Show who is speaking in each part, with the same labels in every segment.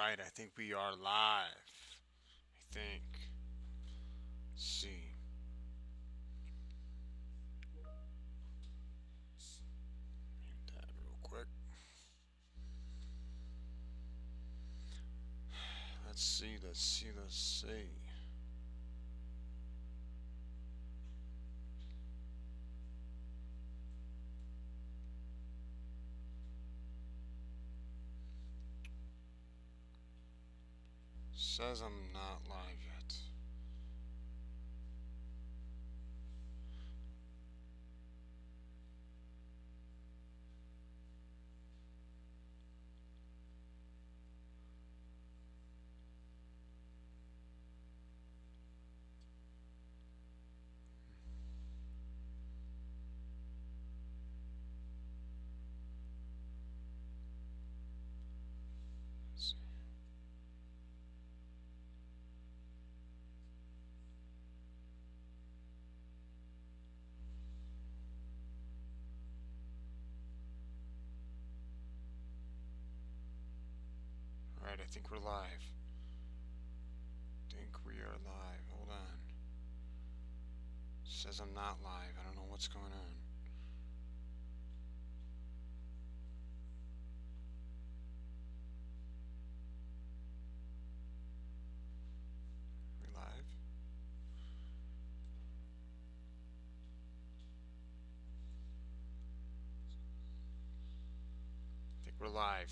Speaker 1: Right, I think we are live. I think. Let's see. Hit that real quick. Let's see. Says I'm not live yet. Let's see. Alright, I think we're live. Think we are live. Hold on. Says I'm not live. I don't know what's going on. We live? I think we're live.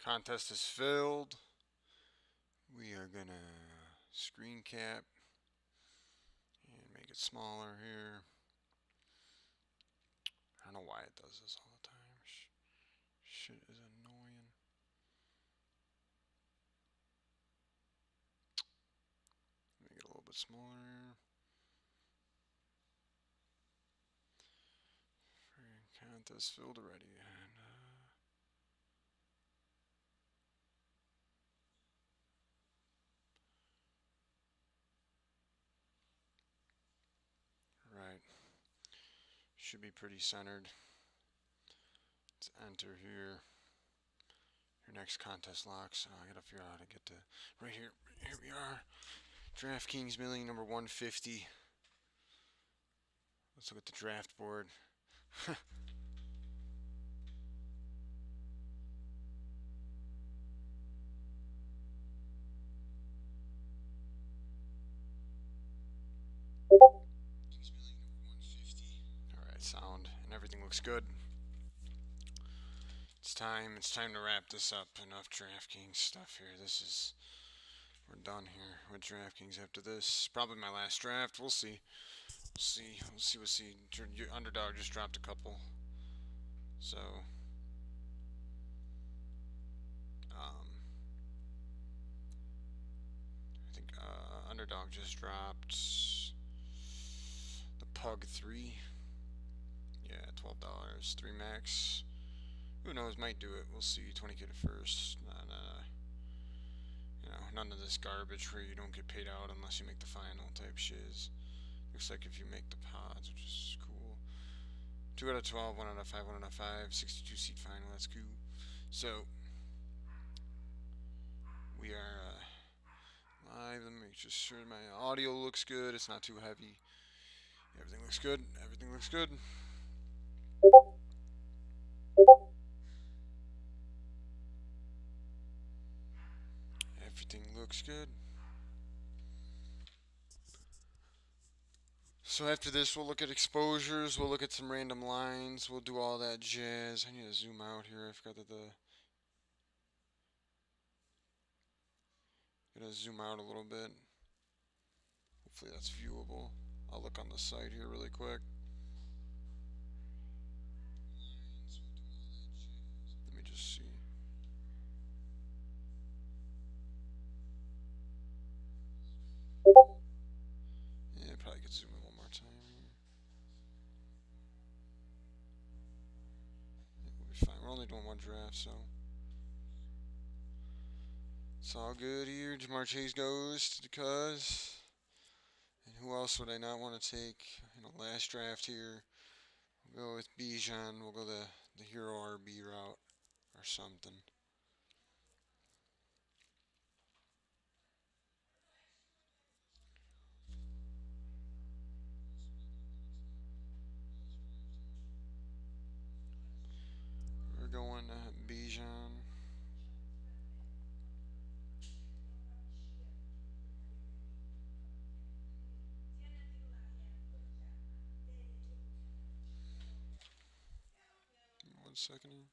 Speaker 1: Contest is filled. We are gonna screen cap make it smaller here. I don't know why it does this all the time. Shit is annoying. Make it a little bit smaller. Contest filled already. And, right. Should be pretty centered. Let's enter here. Your next contest locks. I gotta figure out how to get to right here. Here we are. Draftkings Milly number 150. Let's look at the draft board. Alright, sound and everything looks good. It's time to wrap this up. Enough DraftKings stuff here. We're done here with DraftKings after this. Probably my last draft. We'll see. We'll see. Underdog just dropped a couple. So, I think Underdog just dropped the Pug 3. Yeah, $12. 3 max. Who knows? Might do it. We'll see. 20K to first. None of this garbage where you don't get paid out unless you make the final type shiz. Looks like if you make the pods, which is cool. 2 out of 12, 1 out of 5, 1 out of 5, 62 seat final. That's cool. So, we are live. Let me make sure my audio looks good. It's not too heavy. Everything looks good. Everything looks good. Everything looks good. So after this, we'll look at exposures. We'll look at some random lines. We'll do all that jazz. I need to zoom out here. I forgot that Gotta zoom out a little bit. Hopefully that's viewable. I'll look on the site here really quick. Let me just see. Yeah, probably could zoom in one more time here. Yeah, we'll be fine. We're only doing one draft, so it's all good here. Jamar Chase goes to the Cuz. And who else would I not want to take in the last draft here? We'll go with Bijan. We'll go the hero RB route or something. We're going Bijan. One second here.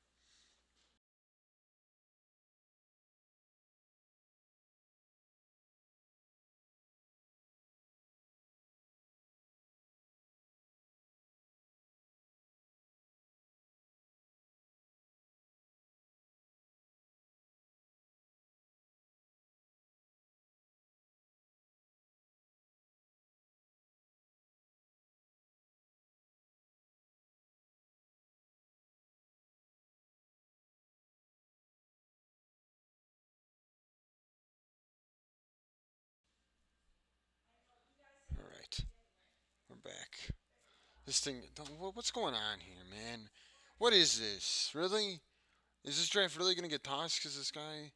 Speaker 1: All right, we're back. This thing, what's going on here, man? What is this? Really? Is this draft really gonna get tossed because this guy?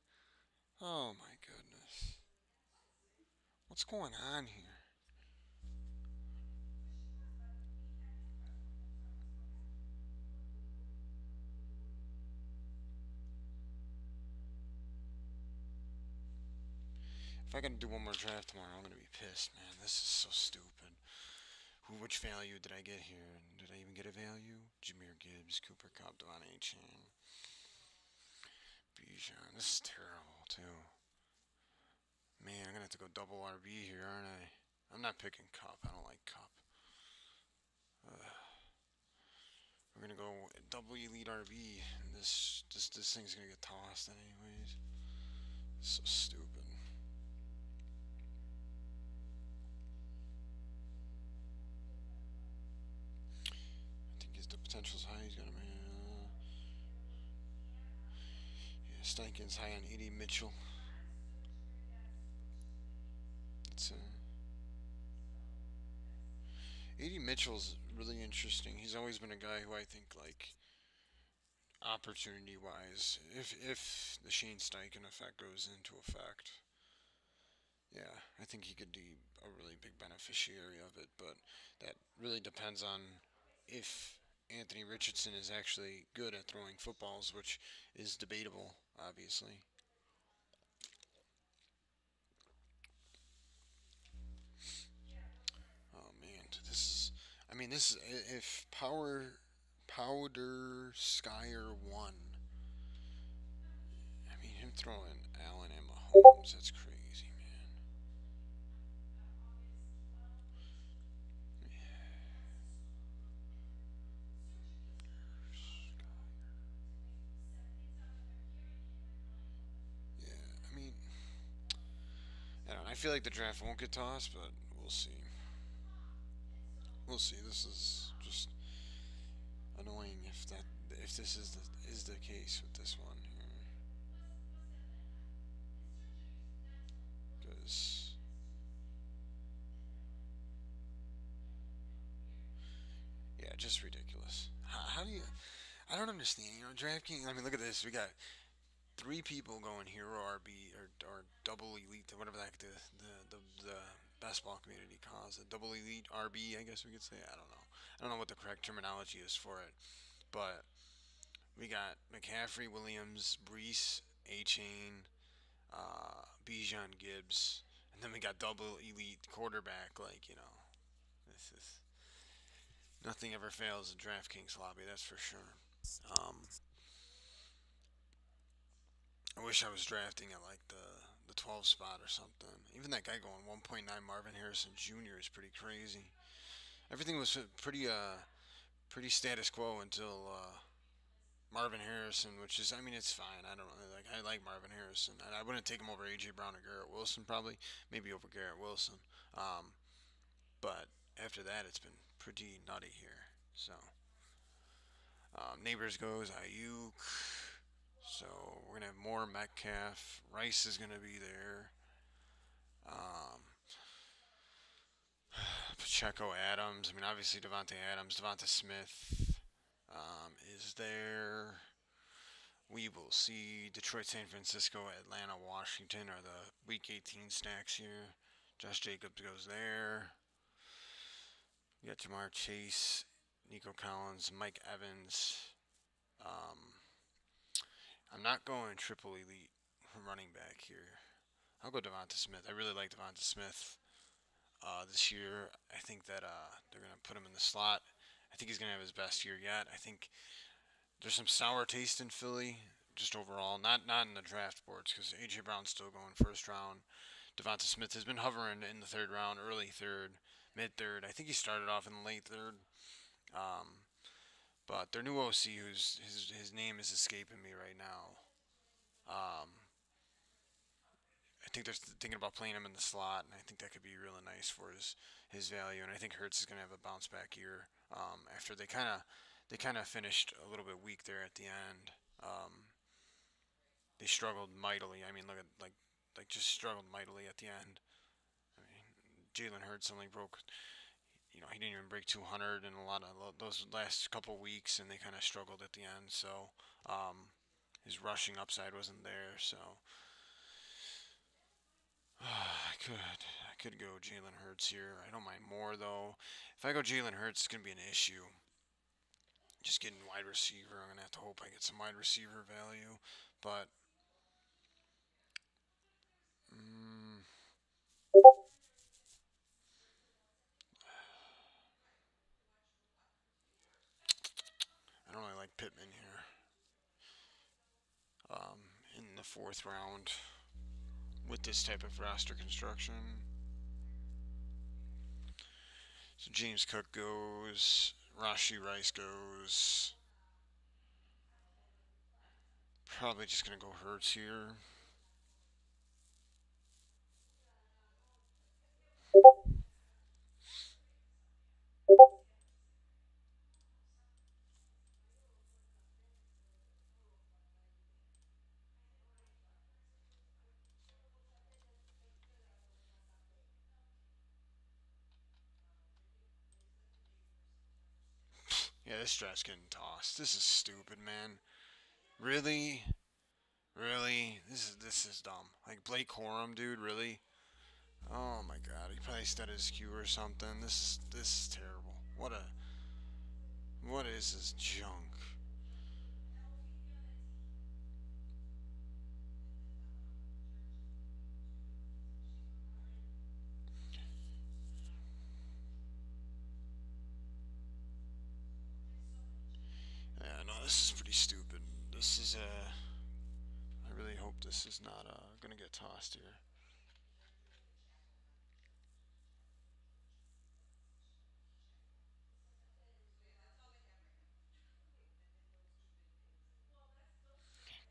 Speaker 1: Oh my goodness. What's going on here? If I gotta do one more draft tomorrow, I'm gonna be pissed, man. This is so stupid. Which value did I get here? Did I even get a value? Jameer Gibbs, Cooper Kupp, Devon Achane, Bijan. This is terrible, too. Man, I'm gonna have to go double RB here, aren't I? I'm not picking Kupp. I don't like Kupp. go double elite RB. And this thing's gonna get tossed anyways. So stupid. I think the potential's high. He's gonna be. Yeah, Steinchen's high on Edie Mitchell. It's Edie Mitchell's really interesting. He's always been a guy who I think like opportunity wise, if the Shane Steichen effect goes into effect, yeah, I think he could be a really big beneficiary of it. But that really depends on if Anthony Richardson is actually good at throwing footballs, which is debatable, obviously. Oh man, this is. I mean, this is if Powder Skyer won. I mean, him throwing Allen and Mahomes, that's crazy, man. Yeah, I mean, I don't know. I feel like the draft won't get tossed, but we'll see. We'll see. This is just annoying if this is the case with this one here, because yeah, just ridiculous. How do you? I don't understand. You know, DraftKings. I mean, look at this. We got three people going hero RB or double elite, whatever the best ball community calls it. Double elite RB, I guess we could say. I don't know. I don't know what the correct terminology is for it, but we got McCaffrey, Williams, Brees, A Chain, Bijan Gibbs, and then we got double elite quarterback. Like this is nothing ever fails in DraftKings lobby. That's for sure. Um, I wish I was drafting at like the 12 spot or something. Even that guy going 1.9 Marvin Harrison Jr. is pretty crazy. Everything was pretty status quo until Marvin Harrison, which is, I mean, it's fine. I don't really like. I like Marvin Harrison. I wouldn't take him over AJ Brown or Garrett Wilson probably. Maybe over Garrett Wilson. Um, but after that, it's been pretty nutty here. So neighbors goes Ayuk. So we're gonna have more Metcalf. Rice is gonna be there. Um, Pacheco Adams. I mean, obviously Devontae Adams, Devonta Smith is there. We will see Detroit, San Francisco, Atlanta, Washington are the Week 18 stacks here. Josh Jacobs goes there. We got Jamar Chase, Nico Collins, Mike Evans. Um, I'm not going triple elite running back here. I'll go Devonta Smith. I really like Devonta Smith this year. I think that they're going to put him in the slot. I think he's going to have his best year yet. I think there's some sour taste in Philly, just overall. Not in the draft boards because AJ Brown's still going first round. Devonta Smith has been hovering in the third round, early third, mid third. I think he started off in the late third. Um, but their new OC, who's his name is escaping me right now. Um, I think they're thinking about playing him in the slot, and I think that could be really nice for his value. And I think Hurts is going to have a bounce back year after they kind of finished a little bit weak there at the end. They struggled mightily. I mean, look at like just struggled mightily at the end. I mean, Jalen Hurts only broke. He didn't even break 200 in a lot of those last couple weeks, and they kind of struggled at the end. So his rushing upside wasn't there. So I could go Jalen Hurts here. I don't mind more though. If I go Jalen Hurts, it's gonna be an issue. Just getting wide receiver. I'm gonna have to hope I get some wide receiver value, but mm, I don't really like Pittman here. In the fourth round with this type of roster construction. So James Cook goes. Rashi Rice goes. Probably just gonna go Hurts here. Yeah, this draft's getting tossed. This is stupid, man. Really, really, this is dumb. Like Blake Corum, dude. Really? Oh my God, he probably studied his Q or something. This is terrible. What is this junk? Yeah, no, this is pretty stupid. This is I really hope this is not gonna get tossed here.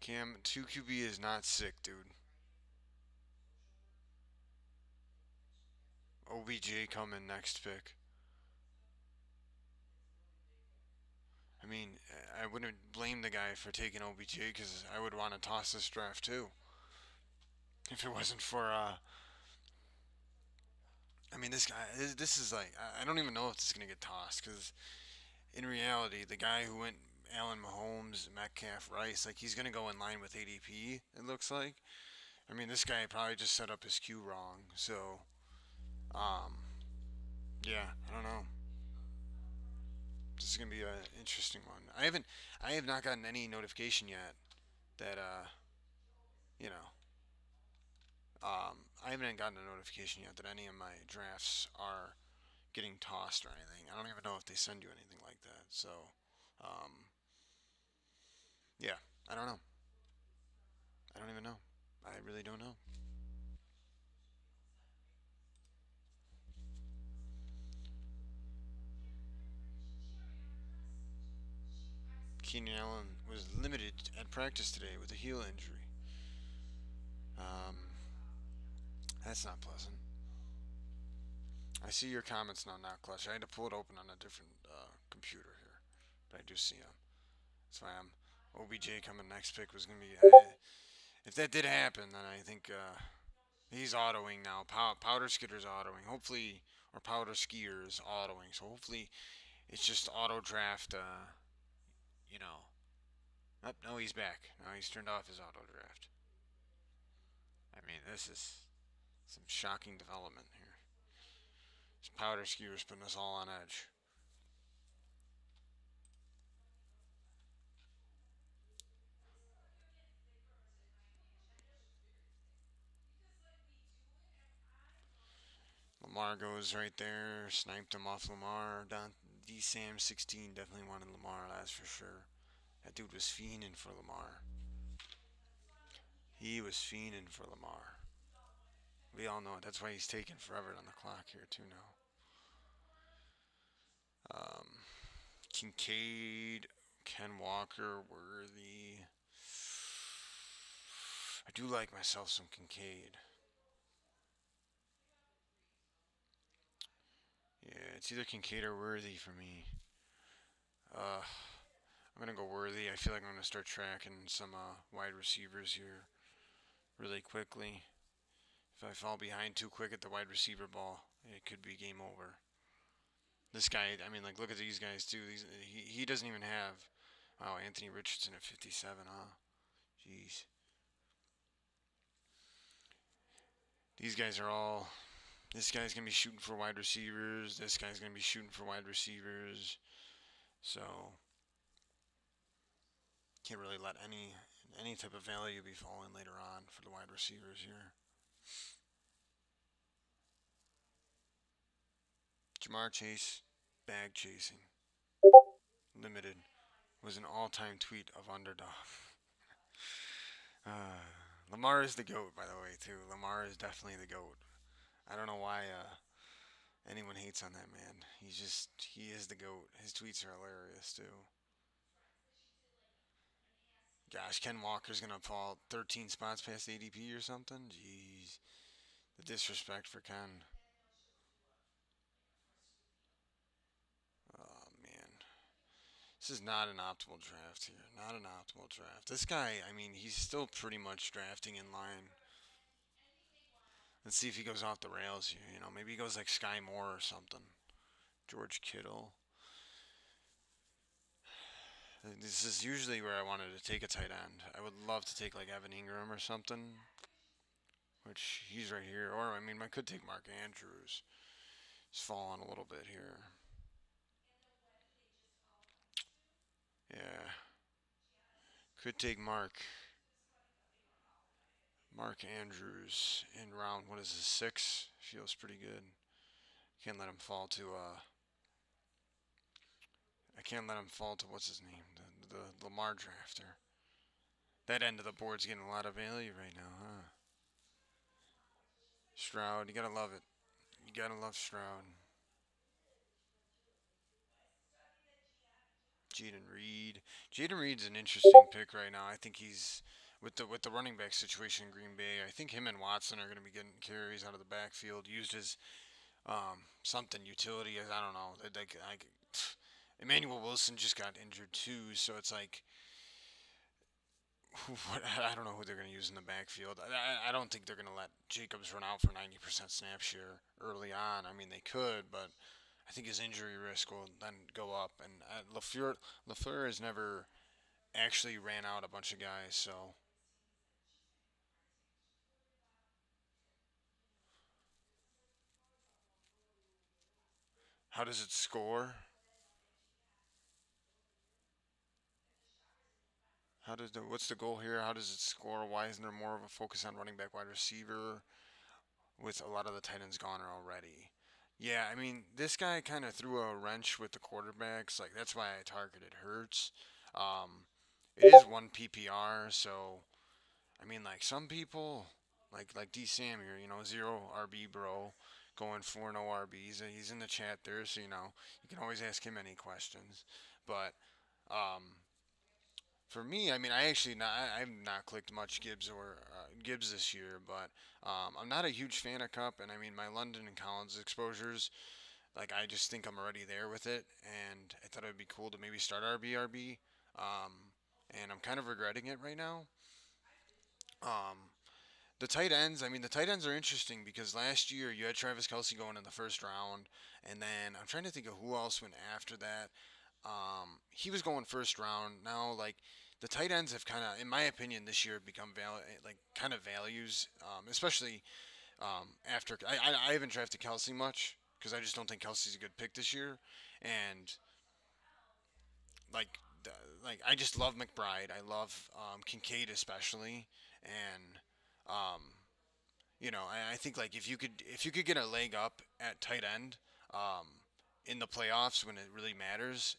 Speaker 1: Cam, 2QB is not sick, dude. OBJ coming next pick. I mean, I wouldn't blame the guy for taking OBJ because I would want to toss this draft too. If it wasn't for, I mean, this guy, this is like, I don't even know if this is going to get tossed because in reality, the guy who went Allen Mahomes, Metcalf, Rice, like he's going to go in line with ADP, it looks like. I mean, this guy probably just set up his queue wrong. So, um, yeah, I don't know. This is gonna be an interesting one. I have not gotten any notification yet that you know, I haven't gotten a notification yet that any of my drafts are getting tossed or anything. I don't even know if they send you anything like that. So, um, yeah, I don't know. I don't even know. I really don't know. Keenan Allen was limited at practice today with a heel injury. Um, that's not pleasant. I see your comments now, not clutch. I had to pull it open on a different computer here, but I do see them. That's why I'm OBJ coming next pick was gonna be. If that did happen, then I think he's autoing now. Powder Skitter's autoing. Hopefully, or Powder Skier is autoing. So hopefully, it's just auto draft. You know. Oh, no, he's back. No, he's turned off his auto draft. I mean, this is some shocking development here. This Powder Skier is putting us all on edge. Lamar goes right there. Sniped him off Lamar. D Sam 16 definitely wanted Lamar, that's for sure. That dude was fiending for Lamar. He was fiending for Lamar. We all know it. That's why he's taking forever on the clock here, too, now. Um, Kincaid, Ken Walker, Worthy. I do like myself some Kincaid. Yeah, it's either Kincaid or Worthy for me. Uh, I'm gonna go Worthy. I feel like I'm gonna start tracking some wide receivers here really quickly. If I fall behind too quick at the wide receiver ball, it could be game over. This guy, I mean, like, look at these guys too. He doesn't even have. Wow, Anthony Richardson at 57, huh? Jeez. These guys are all. This guy's gonna be shooting for wide receivers. This guy's gonna be shooting for wide receivers. So can't really let any type of value be falling later on for the wide receivers here. Jamar Chase, bag chasing, limited was an all-time tweet of underdog. Uh, Lamar is the goat, by the way, too. Lamar is definitely the goat. I don't know why anyone hates on that man. He is the goat. His tweets are hilarious too. Gosh, Ken Walker's gonna fall 13 spots past ADP or something. Jeez, the disrespect for Ken. Oh man, this is not an optimal draft here. Not an optimal draft. This guy, I mean, he's still pretty much drafting in line. Let's see if he goes off the rails here. Maybe he goes like Sky Moore or something. George Kittle. This is usually where I wanted to take a tight end. I would love to take like Evan Ingram or something, which he's right here. Or I mean, I could take Mark Andrews. He's falling a little bit here. Yeah, could take Mark Andrews in round. What is this? 6 feels pretty good. Can't let him fall to. I can't let him fall to what's his name, the Lamar drafter. That end of the board's getting a lot of value right now, huh? Stroud, you gotta love it. You gotta love Stroud. Jaden Reed. Jaden Reed's an interesting pick right now. I think he's with the running back situation in Green Bay. I think him and Watson are going to be getting carries out of the backfield, used as something utility. As I don't know. Like Emmanuel Wilson just got injured too, so it's like what, I don't know who they're going to use in the backfield. I don't think they're going to let Jacobs run out for 90% snap share early on. I mean, they could, but I think his injury risk will then go up. And Lafleur has never actually ran out a bunch of guys. So how does it score? What's the goal here? How does it score? Why isn't there more of a focus on running back, wide receiver, with a lot of the tight ends gone already? Yeah, I mean, this guy kind of threw a wrench with the quarterbacks. Like that's why I targeted Hurts. Um, it is one PPR, so I mean, like some people, like D Sam here, zero RB bro, going for no RBs. He's in the chat there, so you can always ask him any questions. But um, for me, I mean, I've not clicked much Gibbs this year, but I'm not a huge fan of Cup, and I mean my London and Collins exposures, like I just think I'm already there with it, and I thought it would be cool to maybe start RB, and I'm kind of regretting it right now. Um, the tight ends, I mean, the tight ends are interesting because last year you had Travis Kelsey going in the first round, and then I'm trying to think of who else went after that. He was going first round. Now, like the tight ends have kind of, in my opinion, this year become like kind of values, especially after I haven't drafted Kelsey much because I just don't think Kelsey's a good pick this year, and like like I just love McBride. I love Kincaid especially, and um, I think like if you could get a leg up at tight end um, in the playoffs when it really matters,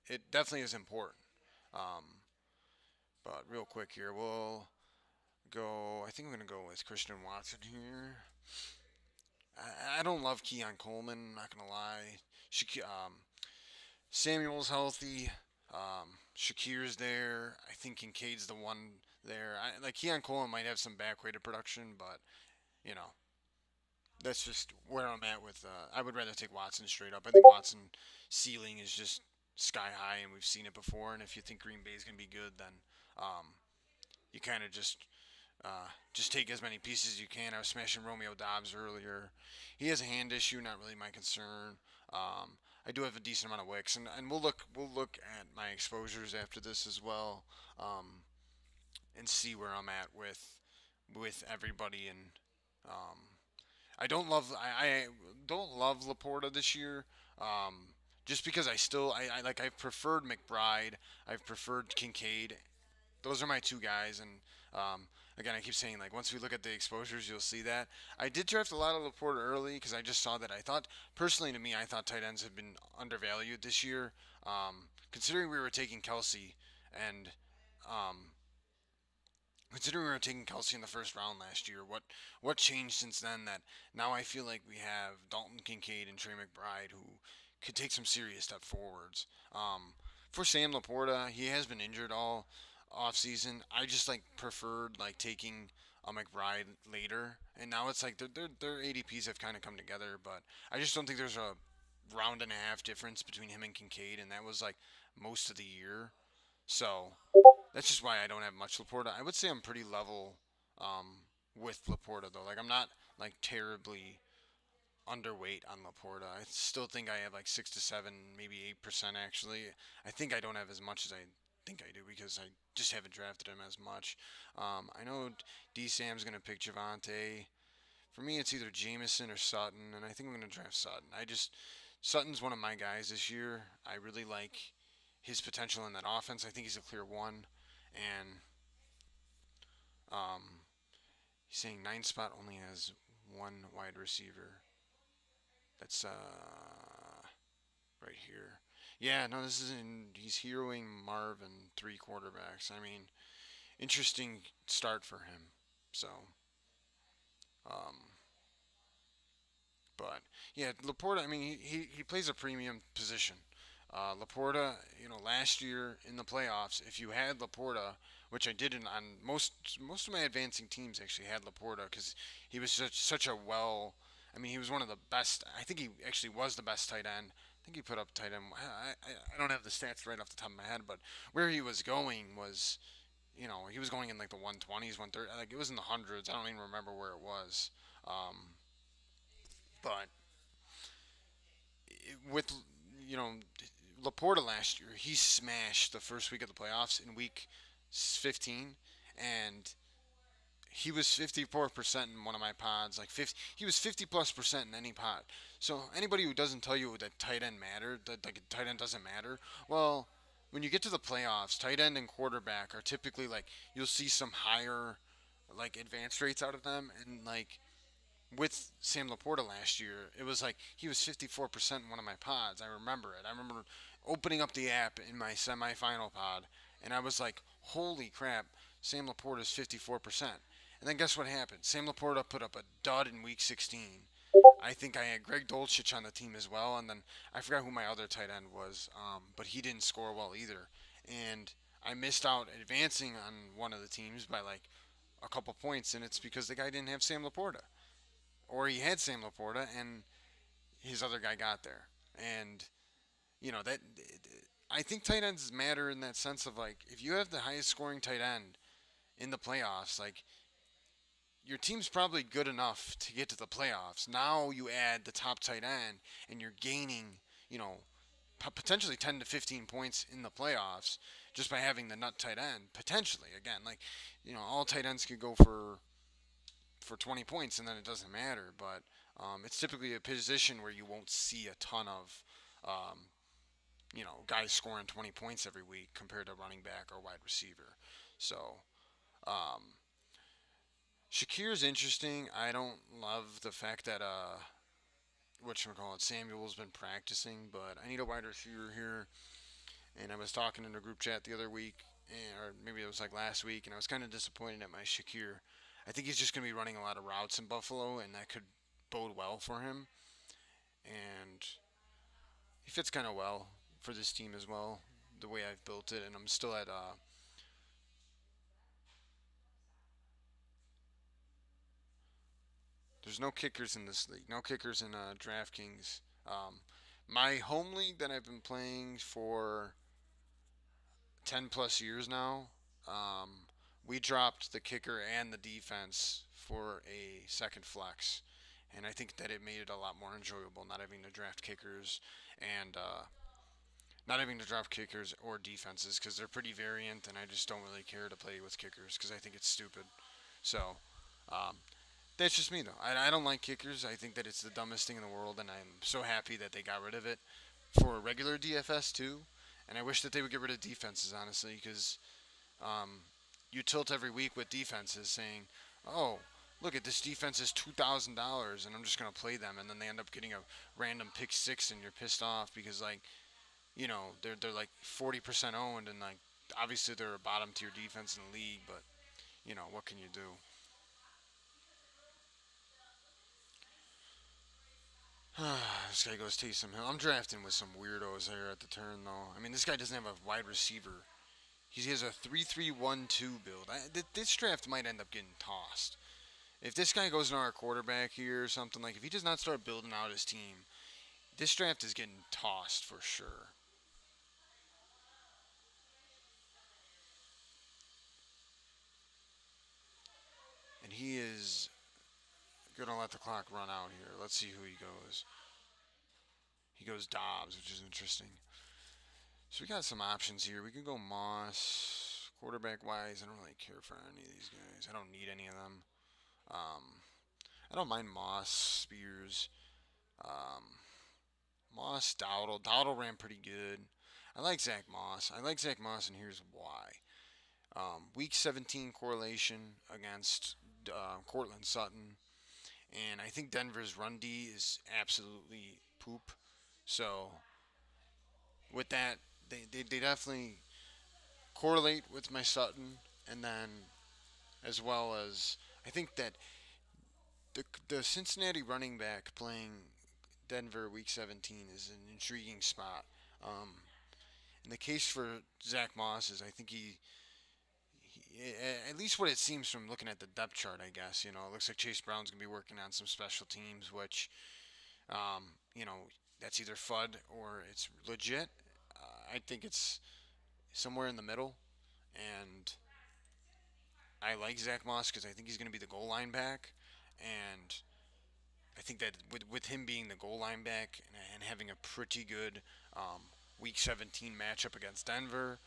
Speaker 1: it definitely is important. Um, but real quick here, we'll go. I think I'm gonna go with Christian Watson here. I don't love Keon Coleman. Not gonna lie. Samuel's healthy. Shakir's there. I think Kincaid's the one there. Like Keon Coleman might have some back weighted production, but you know that's just where I'm at with. I would rather take Watson straight up. I think Watson ceiling is just sky high, and we've seen it before. And if you think Green Bay is gonna be good, then you kind of just take as many pieces as you can. I was smashing Romeo Dobbs earlier. He has a hand issue, not really my concern. I do have a decent amount of wicks, and we'll look at my exposures after this as well, and see where I'm at with everybody. And um, I don't love Laporta this year. Just because I've preferred McBride, I've preferred Kincaid. Those are my two guys, and again, I keep saying like once we look at the exposures, you'll see that I did draft a lot of Laporta early because I just saw that. I thought personally to me, I thought tight ends have been undervalued this year, considering we were taking Kelsey and um, considering we were taking Kelsey in the first round last year. What changed since then that now I feel like we have Dalton Kincaid and Trey McBride who could take some serious step forwards. For Sam Laporta, he has been injured off season, I just like preferred like taking a McBride later, and now it's like their ADPs have kind of come together, but I just don't think there's a round and a half difference between him and Kincaid, and that was like most of the year. So that's just why I don't have much Laporta. I would say I'm pretty level with Laporta though. Like I'm not like terribly underweight on Laporta. I still think I have like 6 to 7, maybe 8% actually. I think I don't have as much as I think I do because I just haven't drafted him as much. I know D Sam's gonna pick Javante. For me, it's either Jameson or Sutton, and I think I'm gonna draft Sutton. Sutton's one of my guys this year. I really like his potential in that offense. I think he's a clear one, and um, he's saying nine spot only has one wide receiver. That's right here. Yeah, no, this is in. He's heroing Marvin, three quarterbacks. I mean, interesting start for him. So, um, but yeah, Laporta. I mean, he plays a premium position. Laporta, last year in the playoffs, if you had Laporta, which I didn't on most of my advancing teams actually had Laporta because he was such a well. I mean, he was one of the best. I think he actually was the best tight end. I think he put up tight end. I don't have the stats right off the top of my head, but where he was going was, he was going in like the 120s, 130. Like it was in the hundreds. I don't even remember where it was. But with you know Laporta last year, he smashed the first week of the playoffs in week 15, and he was 54% in one of my pods. Like 50, he was 50+% in any pod. So anybody who doesn't tell you that tight end mattered, that like tight end doesn't matter, well, when you get to the playoffs, tight end and quarterback are typically like you'll see some higher like advance rates out of them, and like with Sam Laporta last year, it was like he was 54% in one of my pods. I remember it. I remember opening up the app in my semifinal pod, and I was like, holy crap, Sam Laporta is 54%. And then guess what happened? Sam Laporta put up a dud in week 16. I think I had Greg Dolchich on the team as well, and then I forgot who my other tight end was, but he didn't score well either. And I missed out advancing on one of the teams by like a couple points, and it's because the guy didn't have Sam Laporta, or he had Sam Laporta and his other guy got there. And that I think tight ends matter in that sense of like if you have the highest scoring tight end in the playoffs, like your team's probably good enough to get to the playoffs. Now you add the top tight end and you're gaining, you know, potentially 10 to 15 points in the playoffs just by having the nut tight end. Potentially, again, like, all tight ends could go for 20 points and then it doesn't matter. But it's typically a position where you won't see a ton of, um, guys scoring 20 points every week compared to running back or wide receiver. So, um, Shakir's interesting. I don't love the fact that, Samuel's been practicing, but I need a wide receiver here. And I was talking in a group chat the other week, or maybe it was like last week, and I was kind of disappointed at my Shakir. I think he's just going to be running a lot of routes in Buffalo, and that could bode well for him. And he fits kind of well for this team as well, the way I've built it. And I'm still at there's no kickers in this league, no kickers in Draftkings. My home league that I've been playing for 10 plus years now, um, we dropped the kicker and the defense for a second flex. And I think that it made it a lot more enjoyable not having to draft kickers and not having to draft kickers or defenses because they're pretty variant, and I just don't really care to play with kickers because I think it's stupid. So um, that's just me, though. I don't like kickers. I think that it's the dumbest thing in the world, and I'm so happy that they got rid of it for regular DFS too. And I wish that they would get rid of defenses, honestly, because um, you tilt every week with defenses saying, "Oh, look at this defense is $2,000, and I'm just gonna play them," and then they end up getting a random pick six, and you're pissed off because like they're like 40% owned, and like obviously they're a bottom tier defense in the league, but what can you do? This guy goes Taysom Hill. I'm drafting with some weirdos here at the turn, though. I mean, this guy doesn't have a wide receiver. He has a 3-3-1-2 build. This draft might end up getting tossed. If this guy goes to our quarterback here or something, like if he does not start building out his team, this draft is getting tossed for sure. And he is gonna let the clock run out here. Let's see who he goes. He goes Dobbs, which is interesting. So we got some options here. We could go Moss. Quarterback wise, I don't really care for any of these guys. I don't need any of them. Um, I don't mind Moss, Spears, um, Moss, Dowdle. Dowdle ran pretty good. I like Zach Moss. I like Zach Moss, and here's why. Week 17 correlation against Cortland Sutton, and I think Denver's run D is absolutely poop. So with that, they definitely correlate with my Sutton, and then as well as I think that the Cincinnati running back playing Denver Week 17 is an intriguing spot. Um, and the case for Zach Moss is I think he, at least what it seems from looking at the depth chart, I guess, it looks like Chase Brown's going to be working on some special teams, which, you know, that's either FUD or it's legit. I think it's somewhere in the middle. And I like Zach Moss because I think he's going to be the goal line back. And I think that with him being the goal line back and having a pretty good Week 17 matchup against Denver,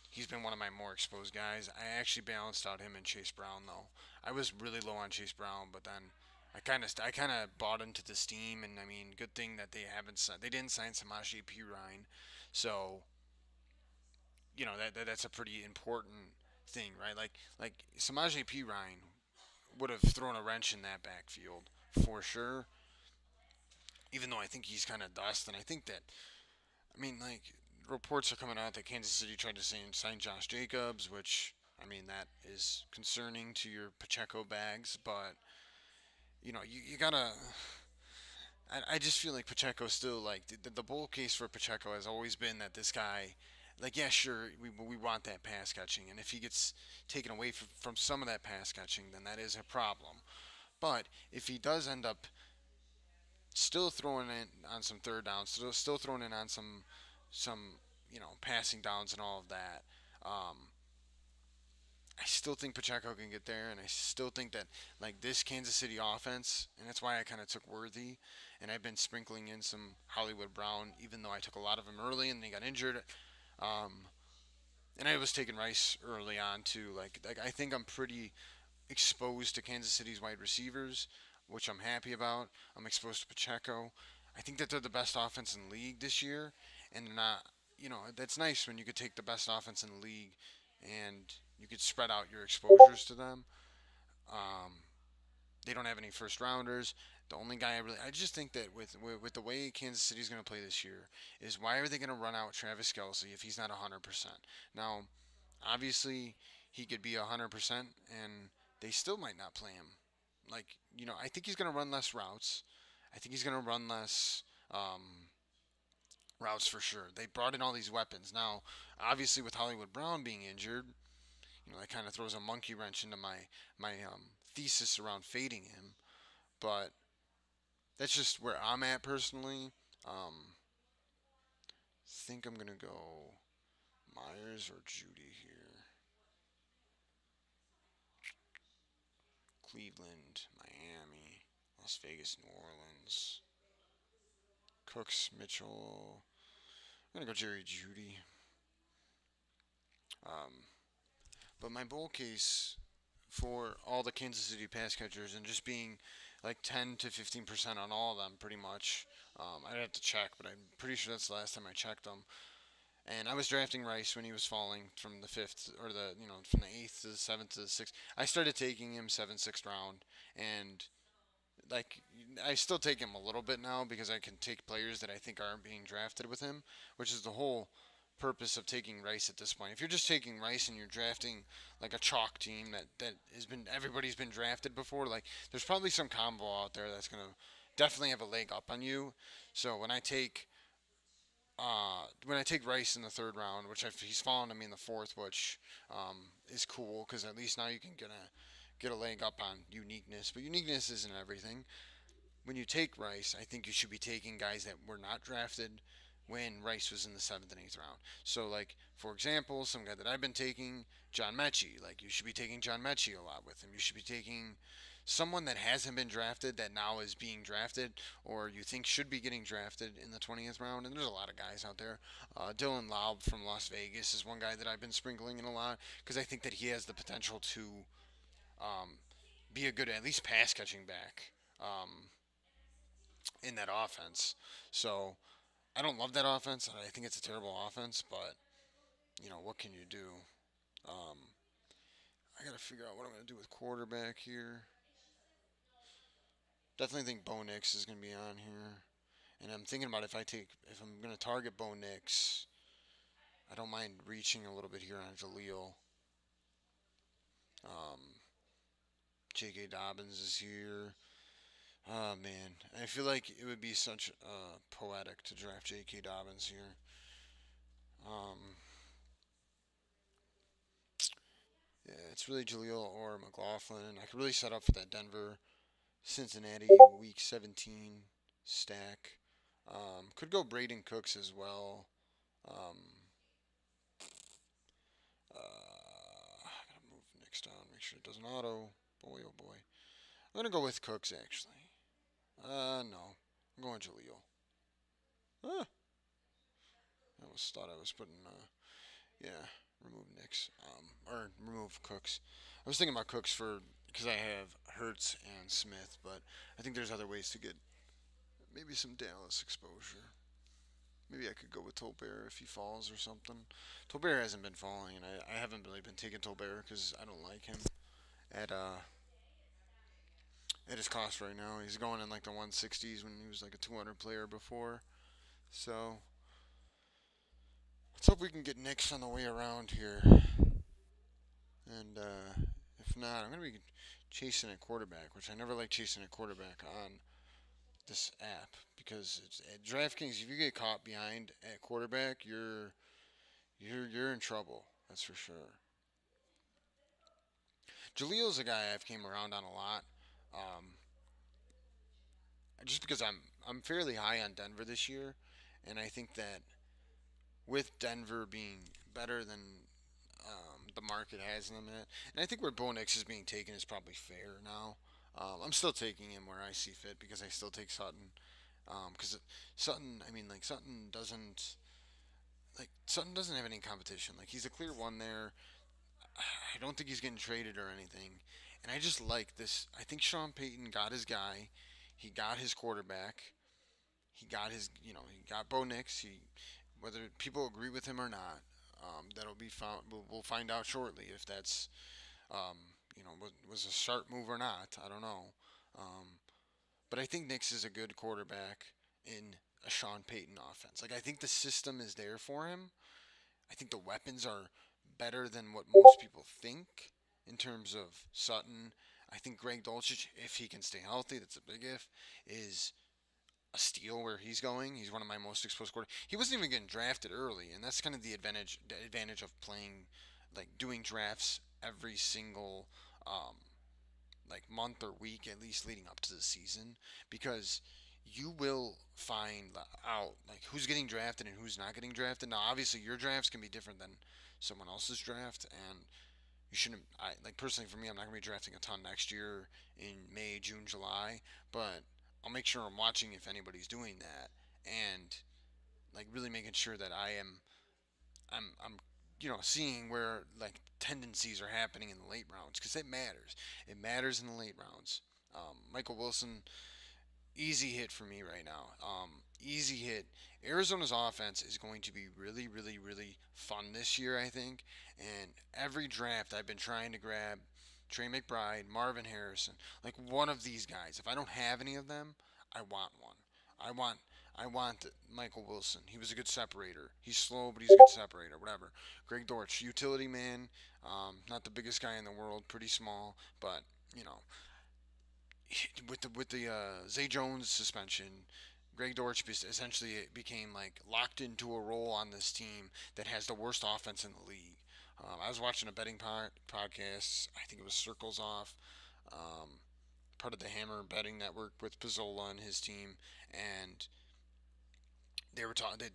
Speaker 1: he's been one of my more exposed guys. I actually balanced out him and Chase Brown though. I was really low on Chase Brown, but then I kind of bought into the steam, and I mean, good thing that they didn't sign Samaje Perine, so that's a pretty important thing, right? Like Samaje Perine would have thrown a wrench in that backfield for sure. Even though I think he's kind of dust, and I think that like reports are coming out that Kansas City tried to sign Josh Jacobs, which I mean that is concerning to your Pacheco bags, but you gotta. I just feel like Pacheco still like the bull case for Pacheco has always been that this guy, like yeah sure we want that pass catching, and if he gets taken away from some of that pass catching, then that is a problem. But if he does end up still throwing in on some third downs, still throwing in on some passing downs and all of that. I still think Pacheco can get there, and I still think that like this Kansas City offense, and that's why I kind of took Worthy, and I've been sprinkling in some Hollywood Brown, even though I took a lot of them early and they got injured. Um, and I was taking Rice early on too. Like I think I'm pretty exposed to Kansas City's wide receivers, which I'm happy about. I'm exposed to Pacheco. I think that they're the best offense in the league this year, and they're not. That's nice when you could take the best offense in the league and you could spread out your exposures to them. Um, they don't have any first rounders. The only guy I just think that with the way Kansas City's going to play this year is why are they going to run out Travis Kelsey if he's not 100%? Now, obviously, he could be 100% and they still might not play him. Like, I think he's going to run less routes. I think he's going to run less routes for sure. They brought in all these weapons. Now, obviously, with Hollywood Brown being injured, that kind of throws a monkey wrench into my thesis around fading him. But that's just where I'm at personally. Think I'm gonna go Myers or Judy here. Cleveland, Miami, Las Vegas, New Orleans. Cooks, Mitchell. I'm gonna go Jerry Judy. Um, but my bull case for all the Kansas City pass catchers and just being like 10 to 15% on all of them, pretty much. I'd have to check, but I'm pretty sure that's the last time I checked them. And I was drafting Rice when he was falling from the fifth or from the eighth to the seventh to the sixth. I started taking him seventh, sixth round, and like I still take him a little bit now because I can take players that I think aren't being drafted with him, which is the whole purpose of taking Rice at this point. If you're just taking Rice and you're drafting like a chalk team that has been everybody's been drafted before, like there's probably some combo out there that's gonna definitely have a leg up on you. So when I take when I take Rice in the third round, which he's fallen to me in the fourth, which is cool because at least now you can get a leg up on uniqueness. But uniqueness isn't everything. When you take Rice, I think you should be taking guys that were not drafted when Rice was in the seventh and eighth round. So, like for example, some guy that I've been taking, John Mechie. Like you should be taking John Mechie a lot with him. You should be taking someone that hasn't been drafted that now is being drafted, or you think should be getting drafted in the 20th round. And there's a lot of guys out there. Dylan Laub from Las Vegas is one guy that I've been sprinkling in a lot because I think that he has the potential to um, be a good at least pass catching back. In that offense. So I don't love that offense. I think it's a terrible offense, but what can you do? Um, I got to figure out what I'm going to do with quarterback here. Definitely think Bo Nix is going to be on here, and I'm thinking about if I'm going to target Bo Nix, I don't mind reaching a little bit here on Jaleel. Um, J.K. Dobbins is here. Oh man, I feel like it would be such poetic to draft J.K. Dobbins here. Um, Yeah, it's really Jaleel or McLaughlin. I could really set up for that Denver Cincinnati Week 17 stack. Could go Braden Cooks as well. Um, I gotta move next down, make sure it doesn't auto. Boy, oh boy. I'm gonna go with Cooks actually. No, I'm going Jaleel. Ah, I almost thought I was putting yeah, remove Nicks, or remove Cooks. I was thinking about Cooks for because I have Hertz and Smith, but I think there's other ways to get maybe some Dallas exposure. Maybe I could go with Tolbert if he falls or something. Tolbert hasn't been falling, and I haven't really been taking Tolbert because I don't like him at at his cost right now. He's going in like the 160s when he was like a 200 player before. So let's hope we can get Knicks on the way around here. And if not, I'm going to be chasing a quarterback, which I never like chasing a quarterback on this app because it's at DraftKings. If you get caught behind at quarterback, you're in trouble. That's for sure. Jaleel's a guy I've came around on a lot, um, just because I'm fairly high on Denver this year, and I think that with Denver being better than the market has them at. And I think where Bo Nix is being taken is probably fair now. I'm still taking him where I see fit because I still take Sutton. Because Sutton, I mean, like Sutton doesn't have any competition. Like he's a clear one there. I don't think he's getting traded or anything. And I just like this. I think Sean Payton got his guy. He got his quarterback. He got he got Bo Nix. Whether people agree with him or not, that'll be found. We'll find out shortly if that's um, was a sharp move or not. I don't know. Um, but I think Nix is a good quarterback in a Sean Payton offense. Like I think the system is there for him. I think the weapons are better than what most people think in terms of Sutton. I think Greg Dulcich, if he can stay healthy, that's a big if, is a steal where he's going. He's one of my most exposed quarterbacks. He wasn't even getting drafted early, and that's kind of the advantage of playing, like doing drafts every single um, like month or week at least leading up to the season because you will find out like who's getting drafted and who's not getting drafted. Now, obviously, your drafts can be different than someone else's draft, and you shouldn't. I like personally for me, I'm not gonna be drafting a ton next year in May, June, July, but I'll make sure I'm watching if anybody's doing that and like really making sure that I'm seeing where like tendencies are happening in the late rounds because it matters. It matters in the late rounds. Michael Wilson, easy hit for me right now. Easy hit. Arizona's offense is going to be really, really, really fun this year, I think. And every draft I've been trying to grab Trey McBride, Marvin Harrison, like one of these guys. If I don't have any of them, I want one. I want I want Michael Wilson. He was a good separator. He's slow, but he's a good separator. Whatever. Greg Dortch, utility man. Not the biggest guy in the world. Pretty small, but you know, with the Zay Jones suspension, Greg Dortch essentially became like locked into a role on this team that has the worst offense in the league. I was watching a betting podcast. I think it was Circles Off, um, part of the Hammer Betting Network with Pizzola and his team, and they were talking.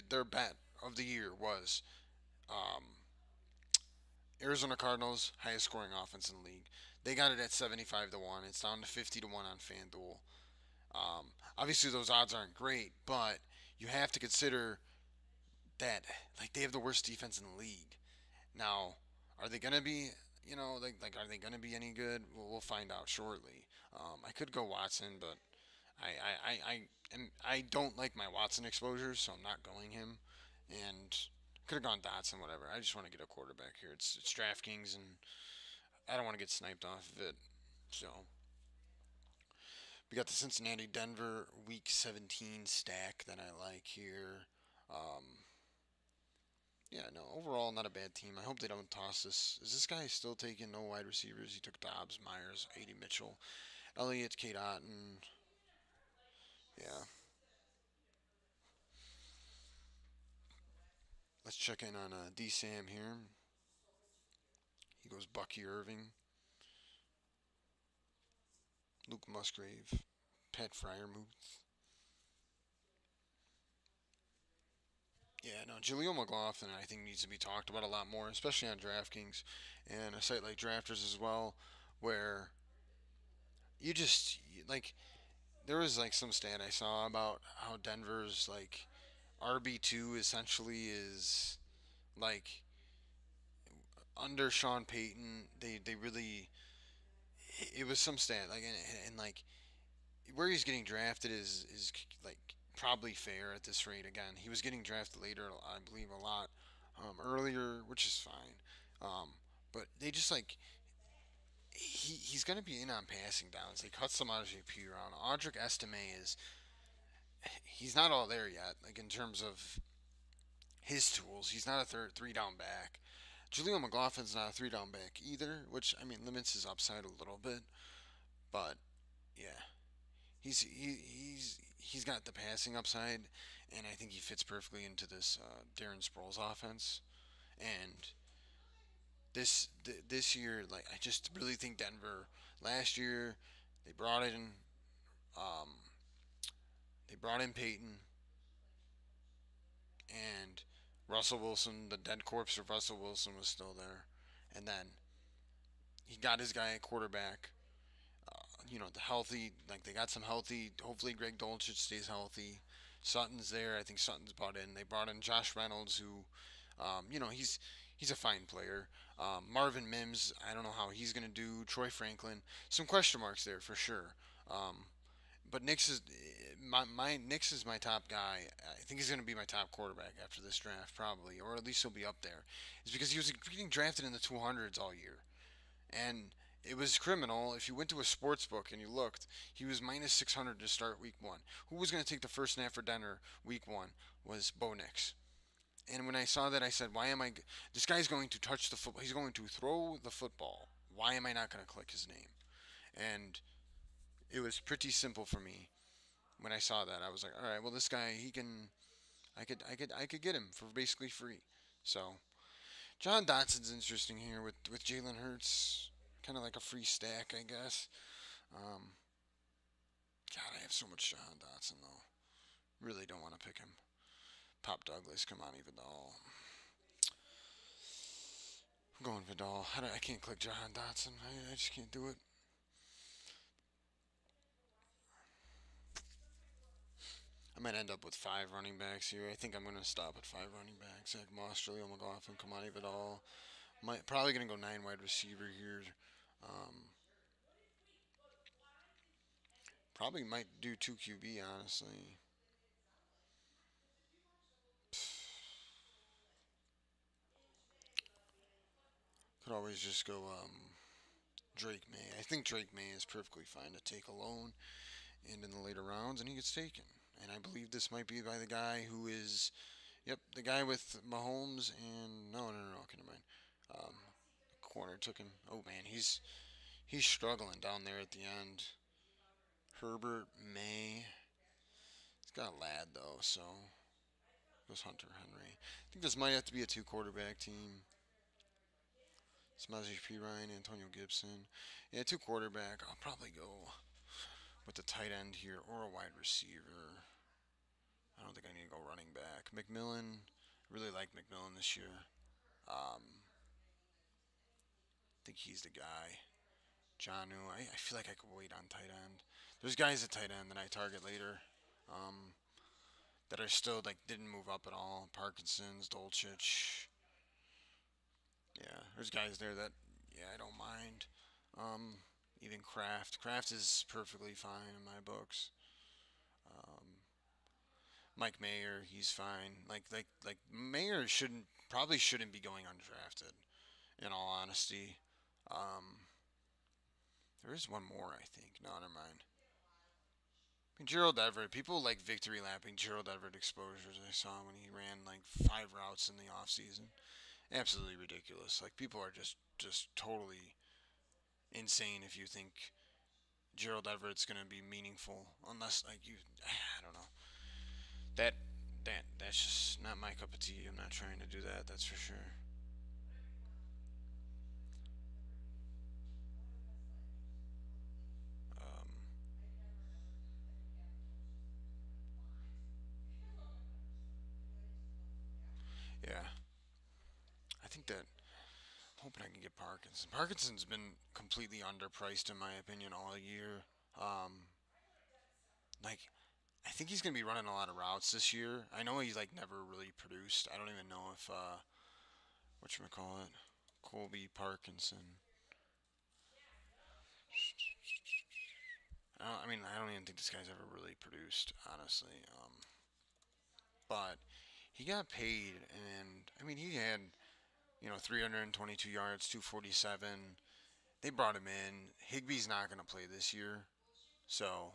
Speaker 1: Their bet of the year was um, Arizona Cardinals highest scoring offense in the league. They got it at 75 to 1. It's down to 50 to 1 on FanDuel. Obviously, those odds aren't great, but you have to consider that like they have the worst defense in the league. Now, are they gonna be? Like are they gonna be any good? We'll find out shortly. I could go Watson, but I don't like my Watson exposure, so I'm not going him. And could have gone Dotson, whatever. I just want to get a quarterback here. It's DraftKings, and I don't want to get sniped off of it. So we got the Cincinnati Denver Week 17 stack that I like here. Um, yeah, no, overall not a bad team. I hope they don't toss this. Is this guy still taking no wide receivers? He took Dobbs, Myers, A.D. Mitchell, Elliott, Kate Otten. Yeah, let's check in on D Sam here. He goes Bucky Irving, Luke Musgrave, Pat Fryermuth. Yeah, no, Jaleel McLaughlin I think needs to be talked about a lot more, especially on DraftKings and a site like Drafters as well, where you just like there was like some stat I saw about how Denver's like RB2 essentially is like under Sean Payton. They really it was some stat like and like where he's getting drafted is like probably fair at this rate. Again, he was getting drafted later, I believe, a lot earlier, which is fine. But they just like he's going to be in on passing downs. They cut some out of JP around. Audric Estime is he's not all there yet. Like in terms of his tools, he's not a three down back. Jaleel McLaughlin's not a three down back either, which I mean limits his upside a little bit. But yeah, he's got the passing upside, and I think he fits perfectly into this Darren Sproles offense. And this year, like I just really think Denver last year they brought in um, they brought in Peyton and Russell Wilson. The dead corpse of Russell Wilson was still there, and then he got his guy at quarterback. The healthy, like they got some healthy. Hopefully, Greg Dulcich stays healthy. Sutton's there. I think Sutton's brought in. They brought in Josh Reynolds, who, he's a fine player. Marvin Mims, I don't know how he's gonna do. Troy Franklin, some question marks there for sure. Um, but Nix is my Nix is my top guy. I think he's going to be my top quarterback after this draft, probably, or at least he'll be up there. It's because he was getting drafted in the 200s all year, and it was criminal. If you went to a sports book and you looked, he was minus 600 to start week one. Who was going to take the first snap for Denver week one was Bo Nix. And when I saw that, I said, "Why am I? This guy's going to touch the football. He's going to throw the football. Why am I not going to click his name?" And it was pretty simple for me when I saw that. I was like, all right, well, this guy, he can, I could get him for basically free. So John Dotson's interesting here with Jalen Hurts, kind of like a free stack, I guess. Um, God, I have so much John Dotson though. Really don't want to pick him. Pop Douglas, come on, Vidal. I'm going Vidal. I can't click John Dotson. I just can't do it. I might end up with five running backs here. I think I'm going to stop at five running backs. Zach Moss, Jaleel McLaughlin, Kamani Vidal. Probably going to go nine wide receiver here. Um, Probably might do two QB, honestly. Could always just go Drake May. I think Drake May is perfectly fine to take alone and in the later rounds, and he gets taken. And I believe this might be by the guy who is, yep, the guy with Mahomes and no, okay, never mind. Um, Corner took him. Oh man, he's struggling down there at the end. Herbert May. Got a lad though, so goes Hunter Henry. I think this might have to be a two quarterback team. Smaji P. Ryan, Antonio Gibson. Yeah, two quarterback. I'll probably go with the tight end here or a wide receiver. I don't think I need to go running back. McMillan. Really like McMillan this year. I think he's the guy. Janu. I feel like I could wait on tight end. There's guys at tight end that I target later. Um, that are still like didn't move up at all. Parkinson's, Dolchich. Yeah, there's guys there that I don't mind. Um, Even Kraft. Kraft is perfectly fine in my books. Um, Mike Mayer, he's fine. Like Mayer shouldn't be going undrafted. In all honesty, um, there is one more I think. No, never mind. I mean, Gerald Everett. People like victory lapping Gerald Everett exposures. I saw when he ran like 5 routes in the off season. Absolutely ridiculous. Like people are just totally insane if you think Gerald Everett's gonna be meaningful unless like you I don't know. That that's just not my cup of tea. I'm not trying to do that, that's for sure. Um, yeah. I think that I'm hoping I can get Parkinson. Parkinson's been completely underpriced in my opinion all year. Um like I think he's gonna be running a lot of routes this year. I know he's like never really produced. I don't even know if what you call it, Colby Parkinson. I mean, I don't even think this guy's ever really produced, honestly. But he got paid, and I mean, he had 322 yards, 247. They brought him in. Higby's not going to play this year, so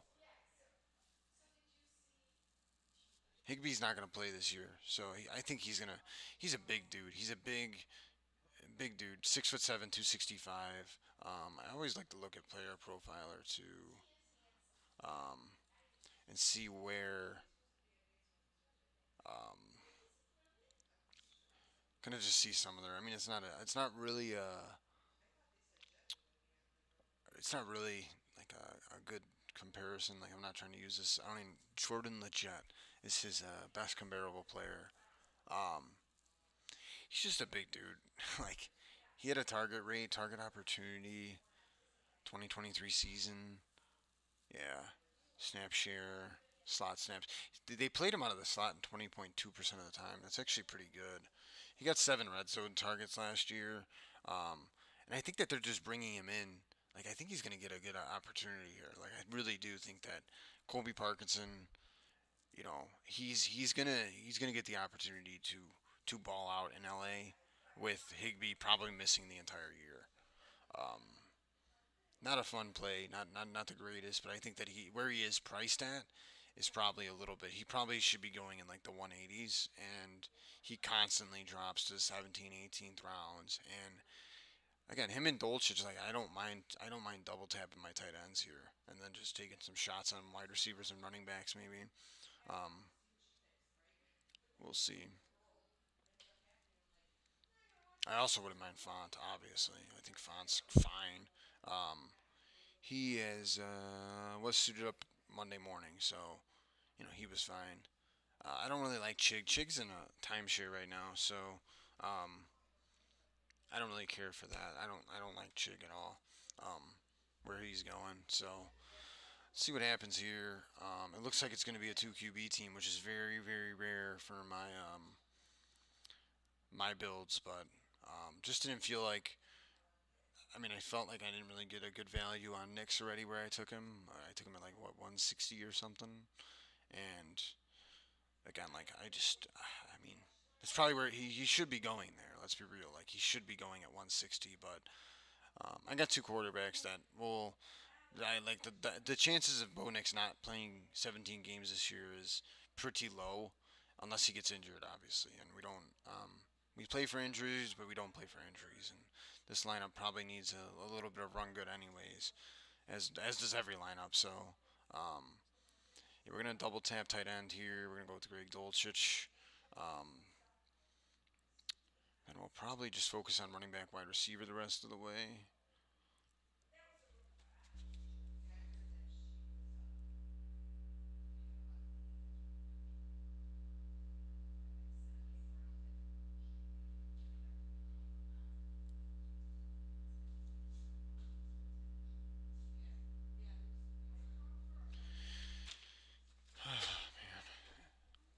Speaker 1: Higby's not going to play this year. So I think he's gonna. He's a big dude. He's a big dude. 6'7", 265. I always like to look at player profiler too, um, and see where. Um, Gonna just see some of their. I mean, it's not really like a good comparison. Like I'm not trying to use this. I don't even. Jordan Leggett is his best comparable player. Um, he's just a big dude. Like he had a target opportunity, 2023 season. Yeah, snap share, slot snaps. They played him out of the slot in 20.2% of the time. That's actually pretty good. He got 7 red zone targets last year, and I think that they're just bringing him in. Like I think he's going to get a good opportunity here. Like I really do think that Colby Parkinson, he's gonna get the opportunity to ball out in LA with Higby probably missing the entire year. Um, Not a fun play, not the greatest, but I think that where he is priced at is probably a little bit. He probably should be going in like the 180s, and he constantly drops to 17, 18th rounds. And again, him and Dolchich, like I don't mind double tapping my tight ends here, and then just taking some shots on wide receivers and running backs maybe. Um, we'll see. I also wouldn't mind Font, obviously. I think Font's fine. Um, he was suited up Monday morning, so he was fine. I don't really like Chig. Chig's in a timeshare right now, so um, I don't really care for that. I don't like Chig at all. Um, where he's going, so see what happens here. It looks like it's going to be a two QB team, which is very very rare for my builds, but just didn't feel like. I mean, I felt like I didn't really get a good value on Nix already where I took him. I took him at like what 160 or something, and again, like I mean, it's probably where he should be going there. Let's be real. Like he should be going at 160, but I got two quarterbacks that will. I like the chances of Bo Nix not playing 17 games this year is pretty low, unless he gets injured, obviously. And we play for injuries, but we don't play for injuries. And this lineup probably needs a little bit of run good, anyways, as does every lineup. So um, Yeah, we're gonna double tap tight end here. We're gonna go with Greg Dolchich. Um, and we'll probably just focus on running back, wide receiver the rest of the way.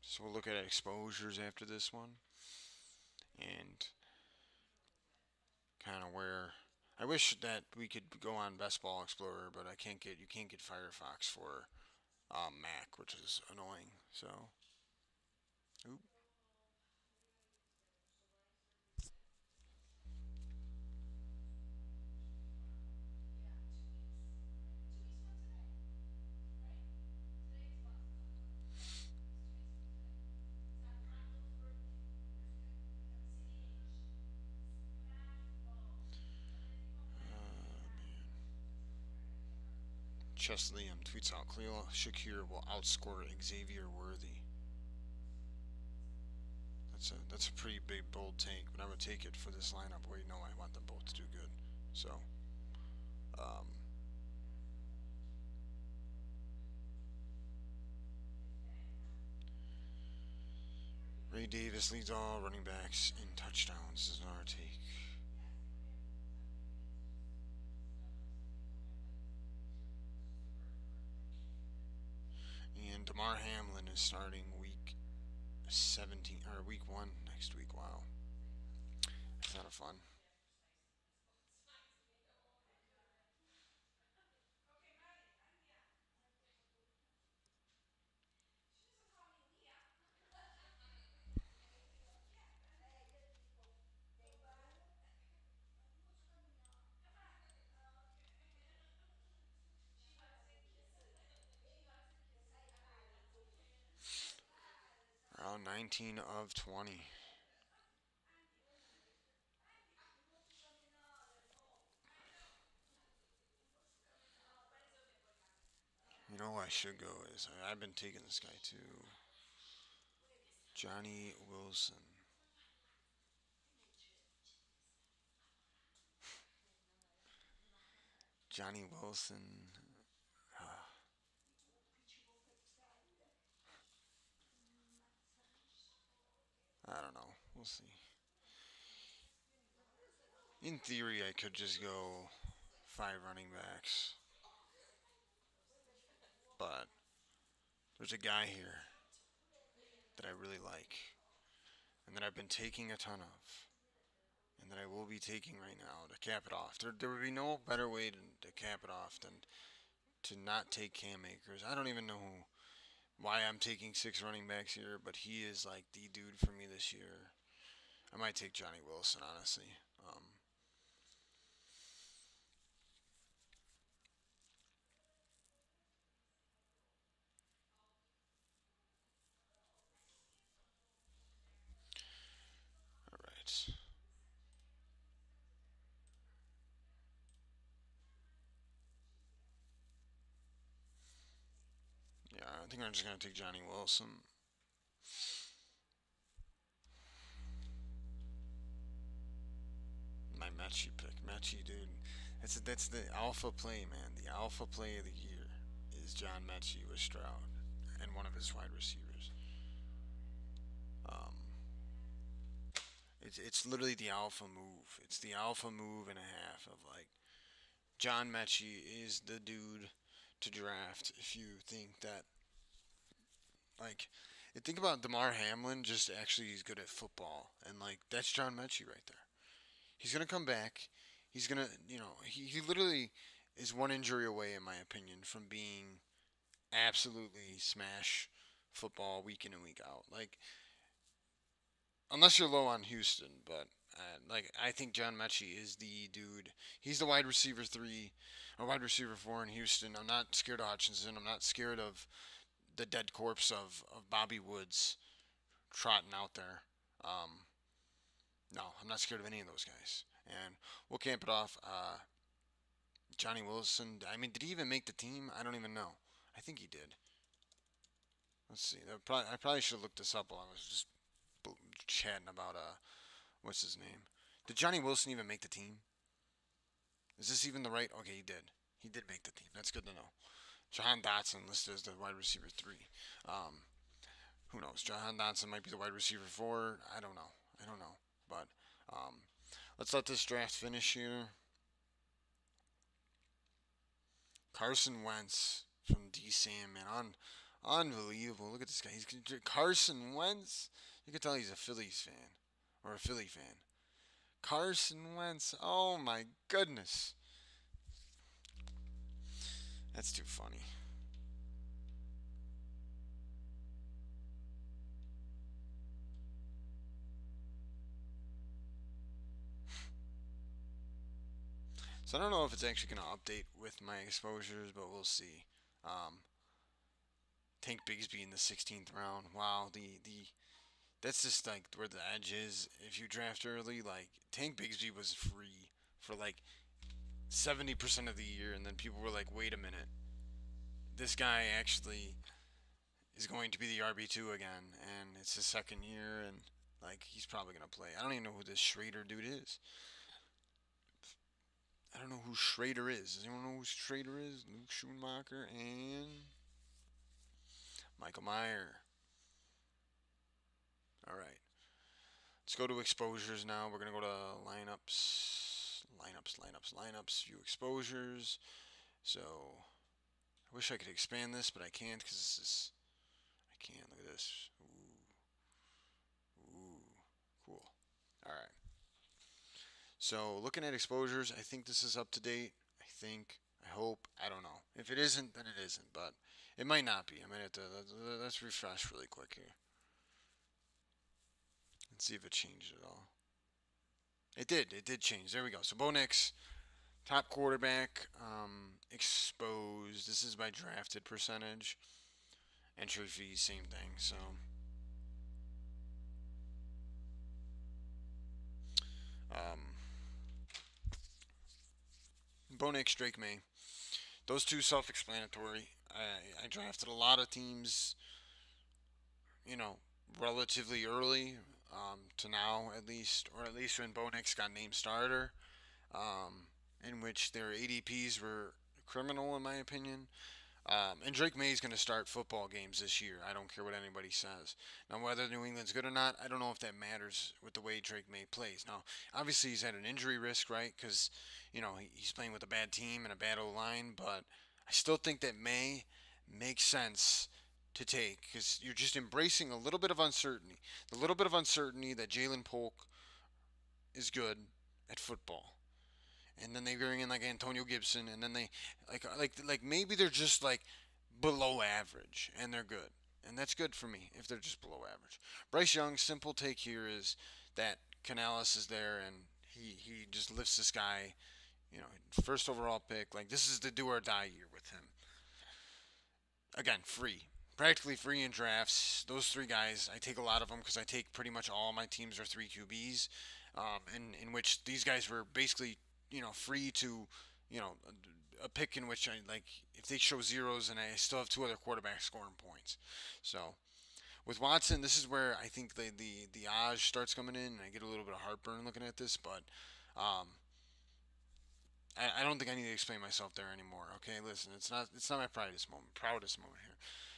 Speaker 1: So we'll look at exposures after this one, and kind of where I wish that we could go on Best Ball Explorer, but I can't get you can't get Firefox for Mac, which is annoying. So, oop. Chesley tweets out Khalil Shakir will outscore Xavier Worthy. That's a pretty big bold take, but I would take it for this lineup where you know I want them both to do good. So, um, Ray Davis leads all running backs in touchdowns is our take. And Damar Hamlin is starting week 17 or week 1 next week. Wow. That's not a fun. Round 19 of 20. You know who I should go is I've been taking this guy too. Johnny Wilson. Johnny Wilson. I don't know. We'll see. In theory, I could just go 5 running backs, but there's a guy here that I really like and that I've been taking a ton of and that I will be taking right now to cap it off. There would be no better way to cap it off than to not take Cam Akers. I don't even know why I'm taking 6 running backs here, but he is like the dude for me this year. I might take Johnny Wilson, honestly. Um, all right. Yeah, I think I'm just going to take Johnny Wilson. My Mechie pick. Mechie, dude. That's the alpha play, man. The alpha play of the year is John Mechie with Stroud and one of his wide receivers. Um, it's literally the alpha move. It's the alpha move and a half of like John Mechie is the dude to draft if you think that like think about Damar Hamlin just actually he's good at football and like that's John Mechie right there. He's gonna come back. He's gonna he literally is one injury away in my opinion from being absolutely smash football week in and week out. Like unless you're low on Houston, but like I think John Mechie is the dude. He's the wide receiver 3 or wide receiver 4 in Houston. I'm not scared of Hutchinson. I'm not scared of the dead corpse of Bobby Woods trotting out there. Um, no, I'm not scared of any of those guys. And we'll camp it off. Johnny Wilson. I mean, did he even make the team? I don't even know. I think he did. Let's see. I probably should have looked this up while I was just chatting about what's his name? Did Johnny Wilson even make the team? Is this even the right? Okay, he did. He did make the team. That's good to know. Jahan Dotson listed as the wide receiver 3. Um, who knows? Jahan Dotson might be the wide receiver 4. I don't know. I don't know. But um, let's let this draft finish here. Carson Wentz from D. Sam, man, unbelievable. Look at this guy. He's Carson Wentz. You can tell he's a Phillies fan or a Philly fan. Carson Wentz. Oh my goodness, that's too funny. So I don't know if it's actually going to update with my exposures, but we'll see. Um, Tank Bigsby in the 16th round. Wow, the that's just like where the edge is. If you draft early, like Tank Bigsby was free for like 70% of the year, and then people were like, "Wait a minute, this guy actually is going to be the RB2 again, and it's his second year, and like he's probably gonna play." I don't even know who this Schrader dude is. I don't know who Schrader is. Does anyone know who Schrader is? Luke Schumacher and Michael Meyer. All right, let's go to exposures now. We're gonna go to lineups. View exposures. So I wish I could expand this, but I can't because this is. I can't. Look at this. Ooh, cool. All right. So looking at exposures, I think this is up to date. I think. I hope. I don't know. If it isn't, then it isn't. But it might not be. I might have to. Let's refresh really quick here and see if it changed at all. It did. It did change. There we go. So Bo Nix, top quarterback, exposed. This is by drafted percentage. Entry fees, same thing. So um, Bo Nix, Drake May. Those two self-explanatory. I drafted a lot of teams, you know, relatively early to now at least, or at least when Bo Nix got named starter, in which their ADPs were criminal in my opinion. And Drake May is going to start football games this year. I don't care what anybody says. Now, whether New England's good or not, I don't know if that matters with the way Drake May plays. Now, obviously, he's had an injury risk, right? Because, he's playing with a bad team and a bad O line, but I still think that May makes sense to take because you're just embracing a little bit of uncertainty. The little bit of uncertainty that Jalen Polk is good at football, and then they bring in like Antonio Gibson, and then they like maybe they're just like below average and they're good, and that's good for me if they're just below average. Bryce Young, simple take here is that Canales is there and he just lifts this guy, first overall pick. Like this is the do or die year with him. Again, free. Practically free in drafts. Those three guys, I take a lot of them because I take pretty much all my teams are three QBs, in which these guys were basically, free to, you know, a pick in which I like if they show zeros and I still have two other quarterbacks scoring points. So with Watson, this is where I think the odds starts coming in, and I get a little bit of heartburn looking at this, but um, I don't think I need to explain myself there anymore. Okay, listen, it's not my proudest moment here.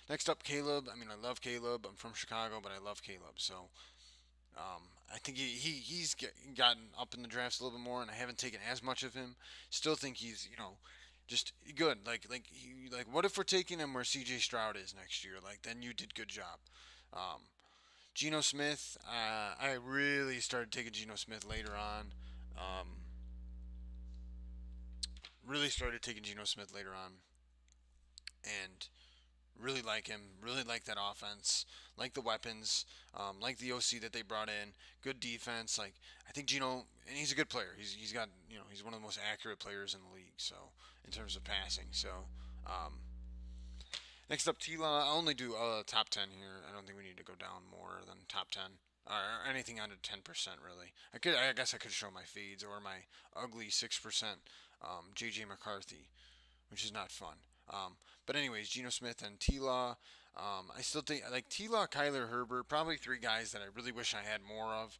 Speaker 1: Next up, Caleb. I mean, I love Caleb. I'm from Chicago, but I love Caleb. So I think he's gotten up in the drafts a little bit more, and I haven't taken as much of him. Still think he's just good. Like what if we're taking him where C.J. Stroud is next year? Like then you did good job. Um, Geno Smith. I really started taking Geno Smith later on. Um, really started taking Geno Smith later on, and really like him. Really like that offense. Like the weapons. Like the OC that they brought in. Good defense. Like I think Geno, and he's a good player. He's got he's one of the most accurate players in the league. So in terms of passing. So um, next up, Tila. I'll only do top 10 here. I don't think we need to go down more than top 10 or anything under 10% really. I guess I could show my feeds or my ugly 6% JJ McCarthy, which is not fun. But anyways, Geno Smith and T Law. I still think like T-Law, Kyler, Herbert, probably three guys that I really wish I had more of,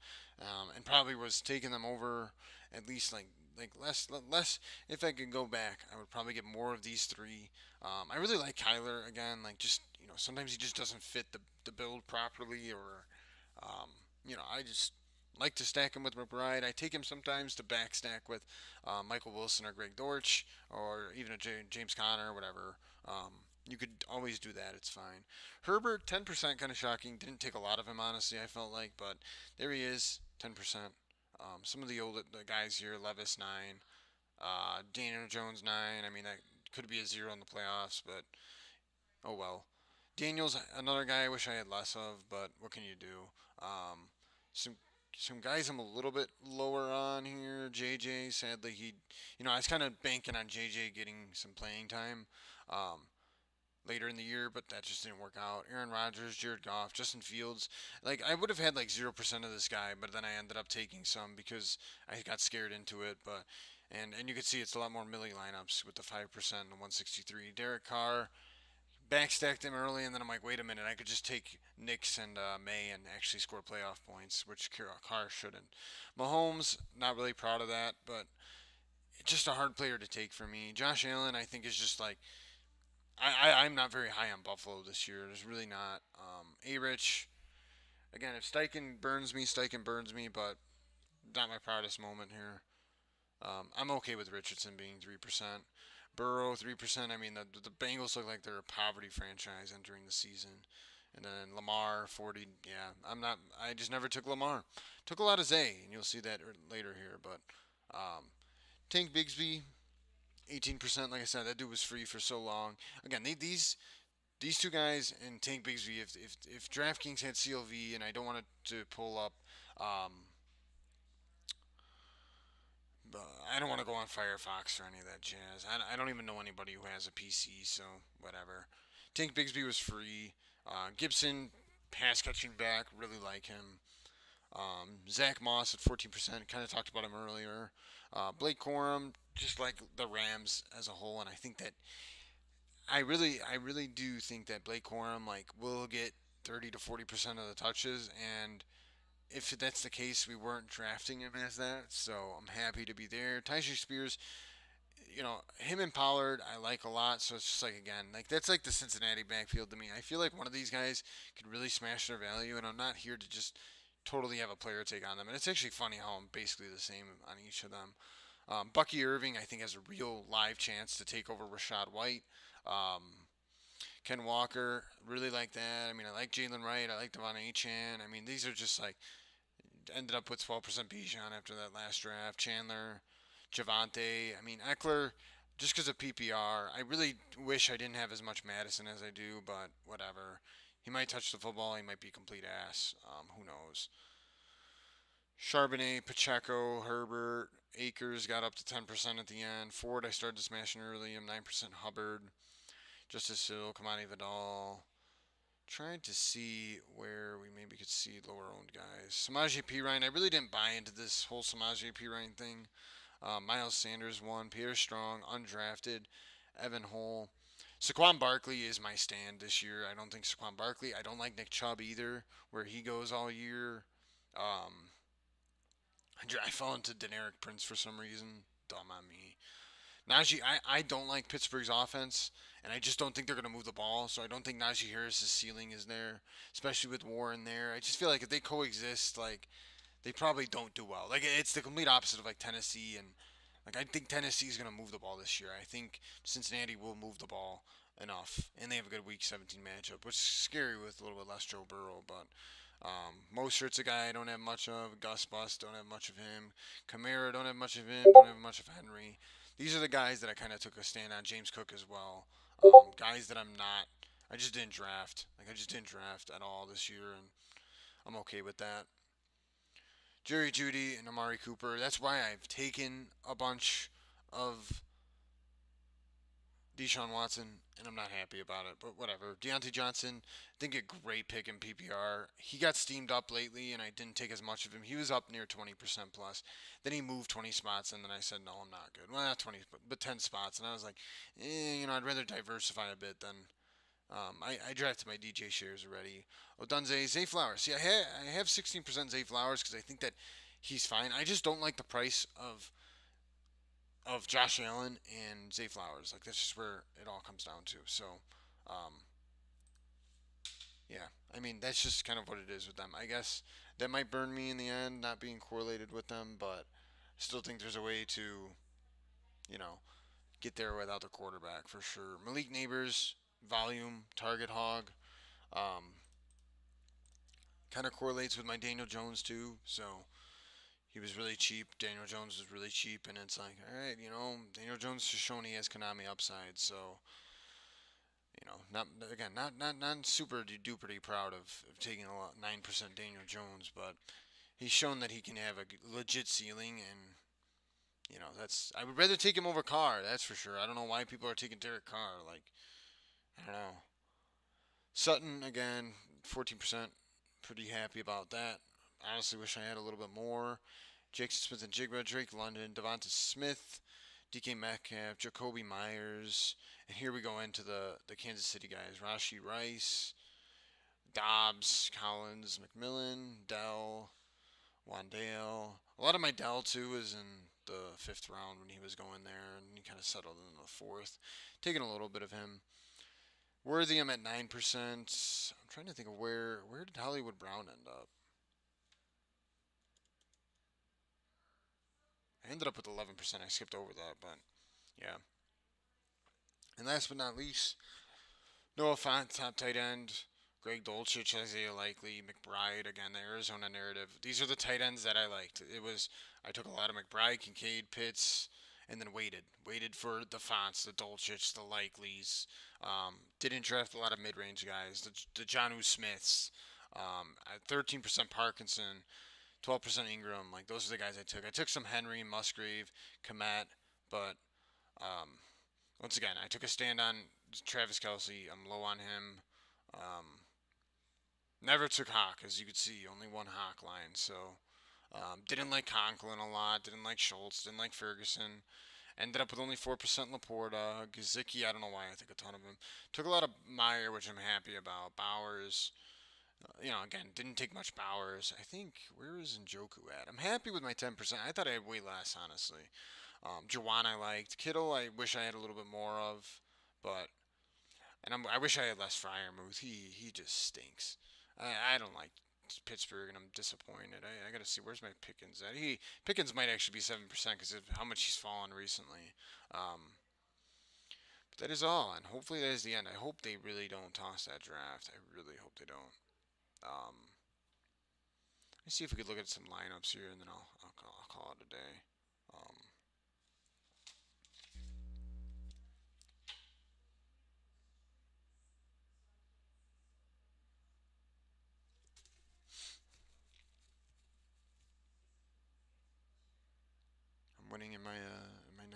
Speaker 1: and probably was taking them over at least like less. If I could go back, I would probably get more of these three. I really like Kyler again. Like just sometimes he just doesn't fit the build properly, or um, I just like to stack him with McBride. I take him sometimes to back stack with Michael Wilson or Greg Dortch or even a James Conner or whatever. You could always do that. It's fine. Herbert, 10% kind of shocking. Didn't take a lot of him, honestly, I felt like. But there he is, 10%. Some of the old the guys here, Levis, 9. Daniel Jones, 9. I mean, that could be a 0 in the playoffs, but oh well. Daniel's another guy I wish I had less of, but what can you do? Um, some some guys I'm a little bit lower on here. JJ, sadly, I was kind of banking on JJ getting some playing time. Um, Later in the year, but that just didn't work out. Aaron Rodgers, Jared Goff, Justin Fields. Like I would have had like 0% of this guy, but then I ended up taking some because I got scared into it. But and you can see it's a lot more Millie lineups with the 5% and 163. Derek Carr backstacked him early, and then I'm like, wait a minute, I could just take Knicks and May and actually score playoff points, which Carr shouldn't. Mahomes, not really proud of that, but just a hard player to take for me. Josh Allen, I think is just like I'm not very high on Buffalo this year. There's really not. A Rich, again, if Steichen burns me, but not my proudest moment here. I'm okay with Richardson being 3%. Burrow, 3%. I mean, the Bengals look like they're a poverty franchise entering the season. And then Lamar, 40. Yeah, I'm not. I just never took Lamar. Took a lot of Zay, and you'll see that later here. But um, Tank Bigsby, 18%. Like I said, that dude was free for so long. Again, these two guys and Tank Bigsby. If DraftKings had CLV, and I don't want it to pull up, um, I don't want to go on Firefox or any of that jazz. I don't even know anybody who has a PC, so whatever. Tank Bigsby was free. Gibson, pass catching back, really like him. Zach Moss at 14%, kind of talked about him earlier. Blake Corum, just like the Rams as a whole, and I think that I really do think that Blake Corum like will get 30 to 40% of the touches, and if that's the case, we weren't drafting him as that, so I'm happy to be there. Tyjae Spears, him and Pollard I like a lot, so it's just like again, like that's like the Cincinnati backfield to me. I feel like one of these guys could really smash their value, and I'm not here to just totally have a player take on them. And it's actually funny how I'm basically the same on each of them. Bucky Irving, I think, has a real live chance to take over Rashad White. Um, Ken Walker, really like that. I mean, I like Jalen Wright. I like Devon Achan. I mean, these are just like ended up with 12% Bijan after that last draft. Chandler, Javante. I mean, Eckler, just because of PPR. I really wish I didn't have as much Madison as I do, but whatever. He might touch the football. He might be a complete ass. Who knows? Charbonnet, Pacheco, Herbert, Akers got up to 10% at the end. Ford, I started smashing early. I'm 9% Hubbard. Justice Hill, Kamani Vidal. Trying to see where we maybe could see lower owned guys. Samaje Perine, I really didn't buy into this whole Samaje Perine thing. Miles Sanders won. Pierre Strong, undrafted. Evan Hull. Saquon Barkley is my stand this year. I don't think Saquon Barkley. I don't like Nick Chubb either, where he goes all year. Um, I fell into Deneric Prince for some reason. Dumb on me. Najee, I don't like Pittsburgh's offense, and I just don't think they're going to move the ball. So I don't think Najee Harris's ceiling is there, especially with Warren there. I just feel like if they coexist, like they probably don't do well. Like it's the complete opposite of like Tennessee, and like I think Tennessee is going to move the ball this year. I think Cincinnati will move the ball enough, and they have a good Week 17 matchup, which is scary with a little bit less Joe Burrow, but. Mostert's a guy I don't have much of. Gus Bus, don't have much of him. Kamara, don't have much of him. Don't have much of Henry. These are the guys that I kind of took a stand on. James Cook as well. Guys that I'm not. I just didn't draft. Like I just didn't draft at all this year, and I'm okay with that. Jerry Judy and Amari Cooper. That's why I've taken a bunch of Deshaun Watson, and I'm not happy about it, but whatever. Deontay Johnson, I think a great pick in PPR. He got steamed up lately, and I didn't take as much of him. He was up near 20% plus. Then he moved 20 spots, and then I said, no, I'm not good. Well, not 20, but 10 spots. And I was like, I'd rather diversify a bit than I drafted my DJ shares already. Odunze, Zay Flowers. See, I have 16% Zay Flowers because I think that he's fine. I just don't like the price of Josh Allen and Zay Flowers. Like that's just where it all comes down to. So, um, yeah, I mean that's just kind of what it is with them. I guess that might burn me in the end, not being correlated with them, but I still think there's a way to, you know, get there without the quarterback for sure. Malik Neighbors, volume, target hog. Um, Kind of correlates with my Daniel Jones too. So he was really cheap. Daniel Jones was really cheap, and it's like, all right, Daniel Jones has shown he has Konami upside. So not again, not super duper proud of taking a lot 9% Daniel Jones, but he's shown that he can have a legit ceiling, and that's I would rather take him over Carr. That's for sure. I don't know why people are taking Derek Carr. Like I don't know. Sutton again, 14%. Pretty happy about that. Honestly, wish I had a little bit more. Jackson Smith and Jigba, Drake London, Devonta Smith, DK Metcalf, Jacoby Myers, and here we go into the Kansas City guys: Rashi Rice, Dobbs, Collins, McMillan, Dell, Wandale. A lot of my Dell too is in the fifth round when he was going there, and he kind of settled in the fourth. Taking a little bit of him. Worthy, I'm at 9%. I'm trying to think of where did Hollywood Brown end up? I ended up with 11%. I skipped over that, but yeah. And last but not least, Noah Fant, top tight end. Greg Dolchich, Isaiah Likely, McBride, again, the Arizona narrative. These are the tight ends that I liked. I took a lot of McBride, Kincaid, Pitts, and then waited for the Fonts, the Dolchich, the Likeleys. Didn't draft a lot of mid-range guys, the Johnu Smiths. At 13% Parkinson, 12% Ingram. Like those are the guys I took. I took some Henry, Musgrave, Komet, but um, once again, I took a stand on Travis Kelsey. I'm low on him. Um, Never took Hawk, as you could see, only one Hawk line. So didn't like Conklin a lot. Didn't like Schultz. Didn't like Ferguson. Ended up with only 4% Laporta. Gazicki, I don't know why I took a ton of him. Took a lot of Meyer, which I'm happy about. Bowers, again, didn't take much Bowers. I think, where is Njoku at? I'm happy with my 10%. I thought I had way less, honestly. Jawan I liked. Kittle, I wish I had a little bit more of. But, I wish I had less Fryermuth. He just stinks. I don't like Pittsburgh, and I'm disappointed. I got to see where's my Pickens at. Pickens might actually be 7% because of how much he's fallen recently. But that is all, and hopefully that is the end. I hope they really don't toss that draft. I really hope they don't. Let's see if we could look at some lineups here, and then I'll call it a day. Um, I'm winning in my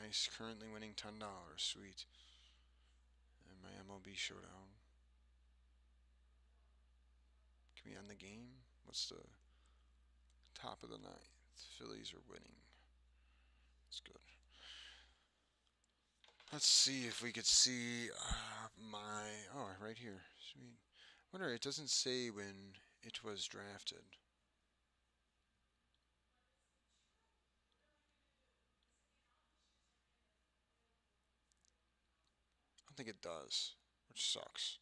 Speaker 1: nice currently winning $10. Sweet. In my MLB showdown. Can we end the game? What's the top of the ninth? Phillies are winning. That's good. Let's see if we could see my. Oh, right here. Sweet. Wonder, it doesn't say when it was drafted. I don't think it does, which sucks.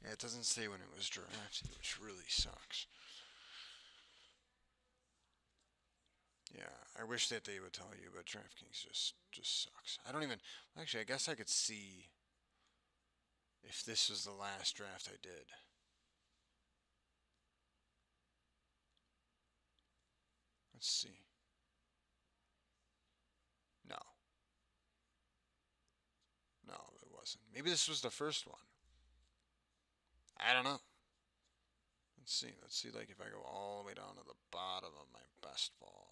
Speaker 1: Yeah, it doesn't say when it was drafted, which really sucks. Yeah, I wish that they would tell you, but DraftKings just sucks. I don't even. Actually, I guess I could see if this was the last draft I did. Let's see. No, no, it wasn't. Maybe this was the first one. I don't know. Let's see. Let's see, like if I go all the way down to the bottom of my best ball.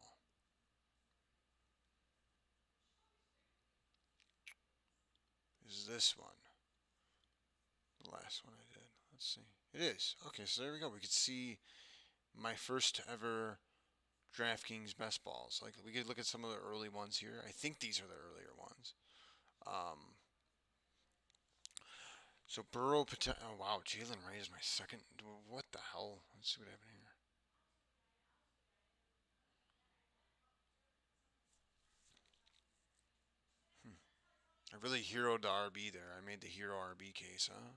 Speaker 1: Is this one the last one I did? Let's see. It is. Okay, so there we go. We could see my first ever DraftKings Best Balls. Like we could look at some of the early ones here. I think these are the earlier ones. Um, so Burrow, oh wow, Jalen Wright is my second. What the hell? Let's see what happened here. Hmm. I really heroed the RB there. I made the hero RB case, huh?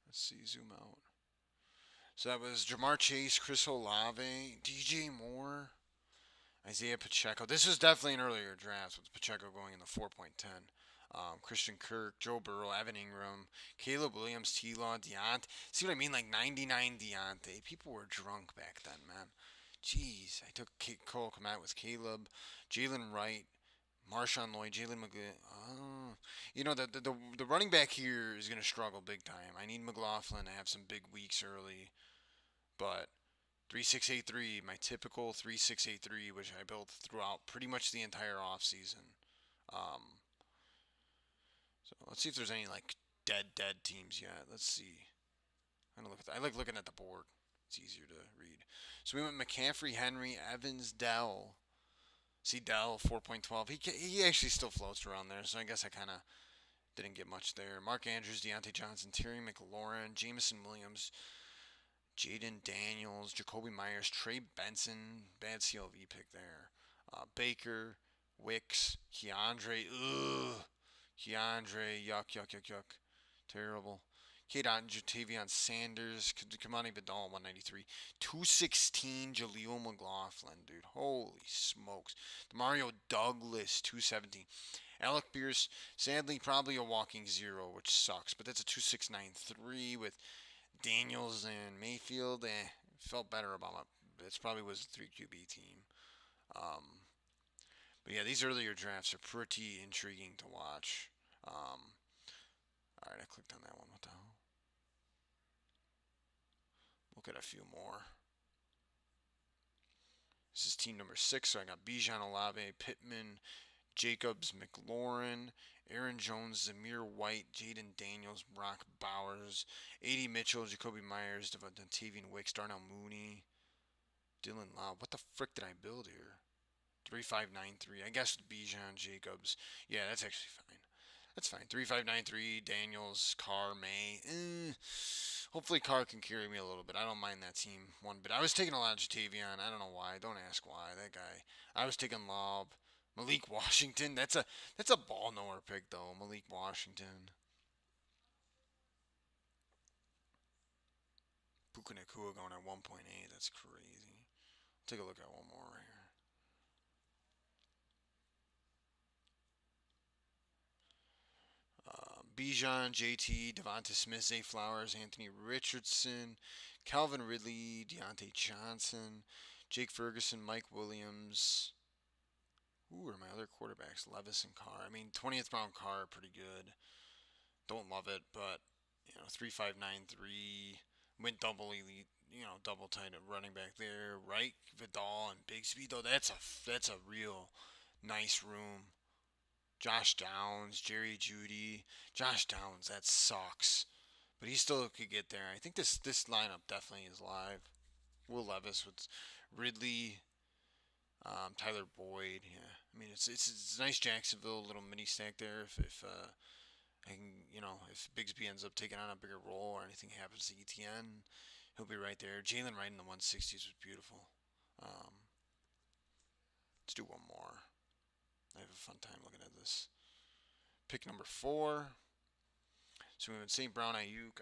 Speaker 1: Let's see, zoom out. So that was Jamar Chase, Chris Olave, DJ Moore, Isaiah Pacheco. This was definitely an earlier draft with Pacheco going in the 4.10. Christian Kirk, Joe Burrow, Evan Ingram, Caleb Williams, T Law, Deontay. See what I mean? Like 99 Deontay. People were drunk back then, man. Jeez. I took Cole Komet with Caleb, Jalen Wright, Marshawn Lloyd, Jalen McGlynn. Oh. You know, the running back here is going to struggle big time. I need McLaughlin to have some big weeks early. But 3683, my typical 3683, which I built throughout pretty much the entire offseason. Um, so let's see if there's any like dead teams yet. Let's see. I like looking at the board. It's easier to read. So we went McCaffrey, Henry, Evans, Dell. See Dell 4.12. He actually still floats around there. So I guess I kind of didn't get much there. Mark Andrews, Deontay Johnson, Terry McLaurin, Jameson Williams, Jaden Daniels, Jacoby Myers, Trey Benson, bad CLV pick there. Baker, Wicks, Keandre, ugh. Keandre, yuck. Terrible. Kate Otten, Jatavion Sanders, Kamani Badal, 193. 216, Jaleel McLaughlin, dude. Holy smokes. Mario Douglas, 217. Alec Pierce, sadly, probably a walking zero, which sucks, but that's a 2693 with Daniels and Mayfield, felt better about it. This probably was a 3 QB team. Um, but yeah, these earlier drafts are pretty intriguing to watch. All right, I clicked on that one. What the hell? Look at a few more. This is team number 6, so I got Bijan Olave, Pittman, Jacobs, McLaurin, Aaron Jones, Zamir White, Jaden Daniels, Brock Bowers, A.D. Mitchell, Jacoby Myers, Dontavian Wicks, Darnell Mooney, Dylan Lau. What the frick did I build here? 3593. I guess Bijan Jacobs. Yeah, that's actually fine. That's fine. 3593, Daniels, Carr, May. Hopefully Carr can carry me a little bit. I don't mind that team one bit. I was taking a lot of Jatavion. I don't know why. Don't ask why. That guy. I was taking Lob. Malik Washington. That's a ball knower pick though. Malik Washington. Puka Nakua going at 1.8. That's crazy. Take a look at one more right here. Bijan, JT, Devonta Smith, Zay Flowers, Anthony Richardson, Calvin Ridley, Deontay Johnson, Jake Ferguson, Mike Williams. Who are my other quarterbacks? Levis and Carr. I mean, 20th round Carr, pretty good. Don't love it, but 3593 went double elite. Double tight running back there. Right, Vidal and Bigsby though. That's a real nice room. Josh Downs, Jerry Judy, Josh Downs. That sucks, but he still could get there. I think this lineup definitely is live. Will Levis with Ridley, Tyler Boyd. Yeah, I mean it's a nice Jacksonville little mini stack there. If I can if Bigsby ends up taking on a bigger role or anything happens to ETN, he'll be right there. Jalen Wright in the 160s was beautiful. Um, let's do one more. I have a fun time looking at this. Pick number 4. So we went St. Brown, Ayuk,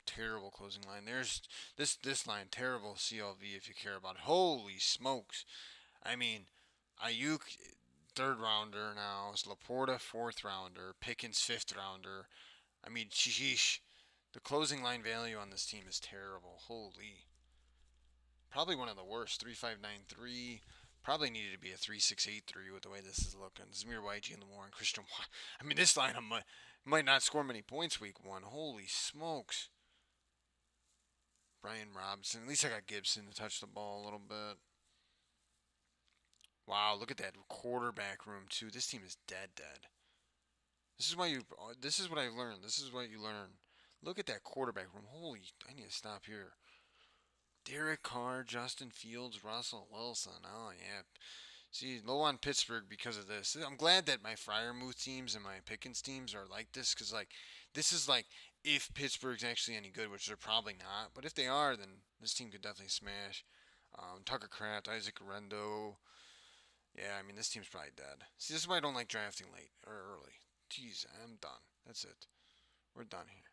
Speaker 1: terrible closing line. There's this line, terrible CLV if you care about it. Holy smokes! I mean, Ayuk, third rounder now. It's Laporta, fourth rounder. Pickens, fifth rounder. I mean, sheesh. The closing line value on this team is terrible. Holy. Probably one of the worst. 3593. Probably needed to be a 3683 with the way this is looking. Zamir White, Jalen Warren, Christian Watt. I mean, this lineup might not score many points week 1. Holy smokes. Brian Robinson. At least I got Gibson to touch the ball a little bit. Wow, look at that quarterback room too. This team is dead. This is why you. This is what I learned. This is what you learn. Look at that quarterback room. Holy, I need to stop here. Derek Carr, Justin Fields, Russell Wilson. Oh yeah, See, low on Pittsburgh because of this. I'm glad that my Fryermuth teams and my Pickens teams are like this because, like, this is like if Pittsburgh's actually any good, which they're probably not. But if they are, then this team could definitely smash. Tucker Kraft, Isaac Rendo. Yeah, I mean, this team's probably dead. See, this is why I don't like drafting late or early. Jeez, I'm done. That's it. We're done here.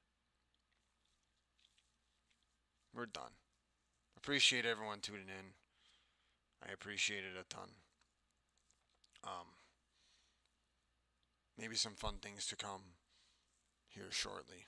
Speaker 1: We're done. Appreciate everyone tuning in. I appreciate it a ton. Um, Maybe some fun things to come here shortly.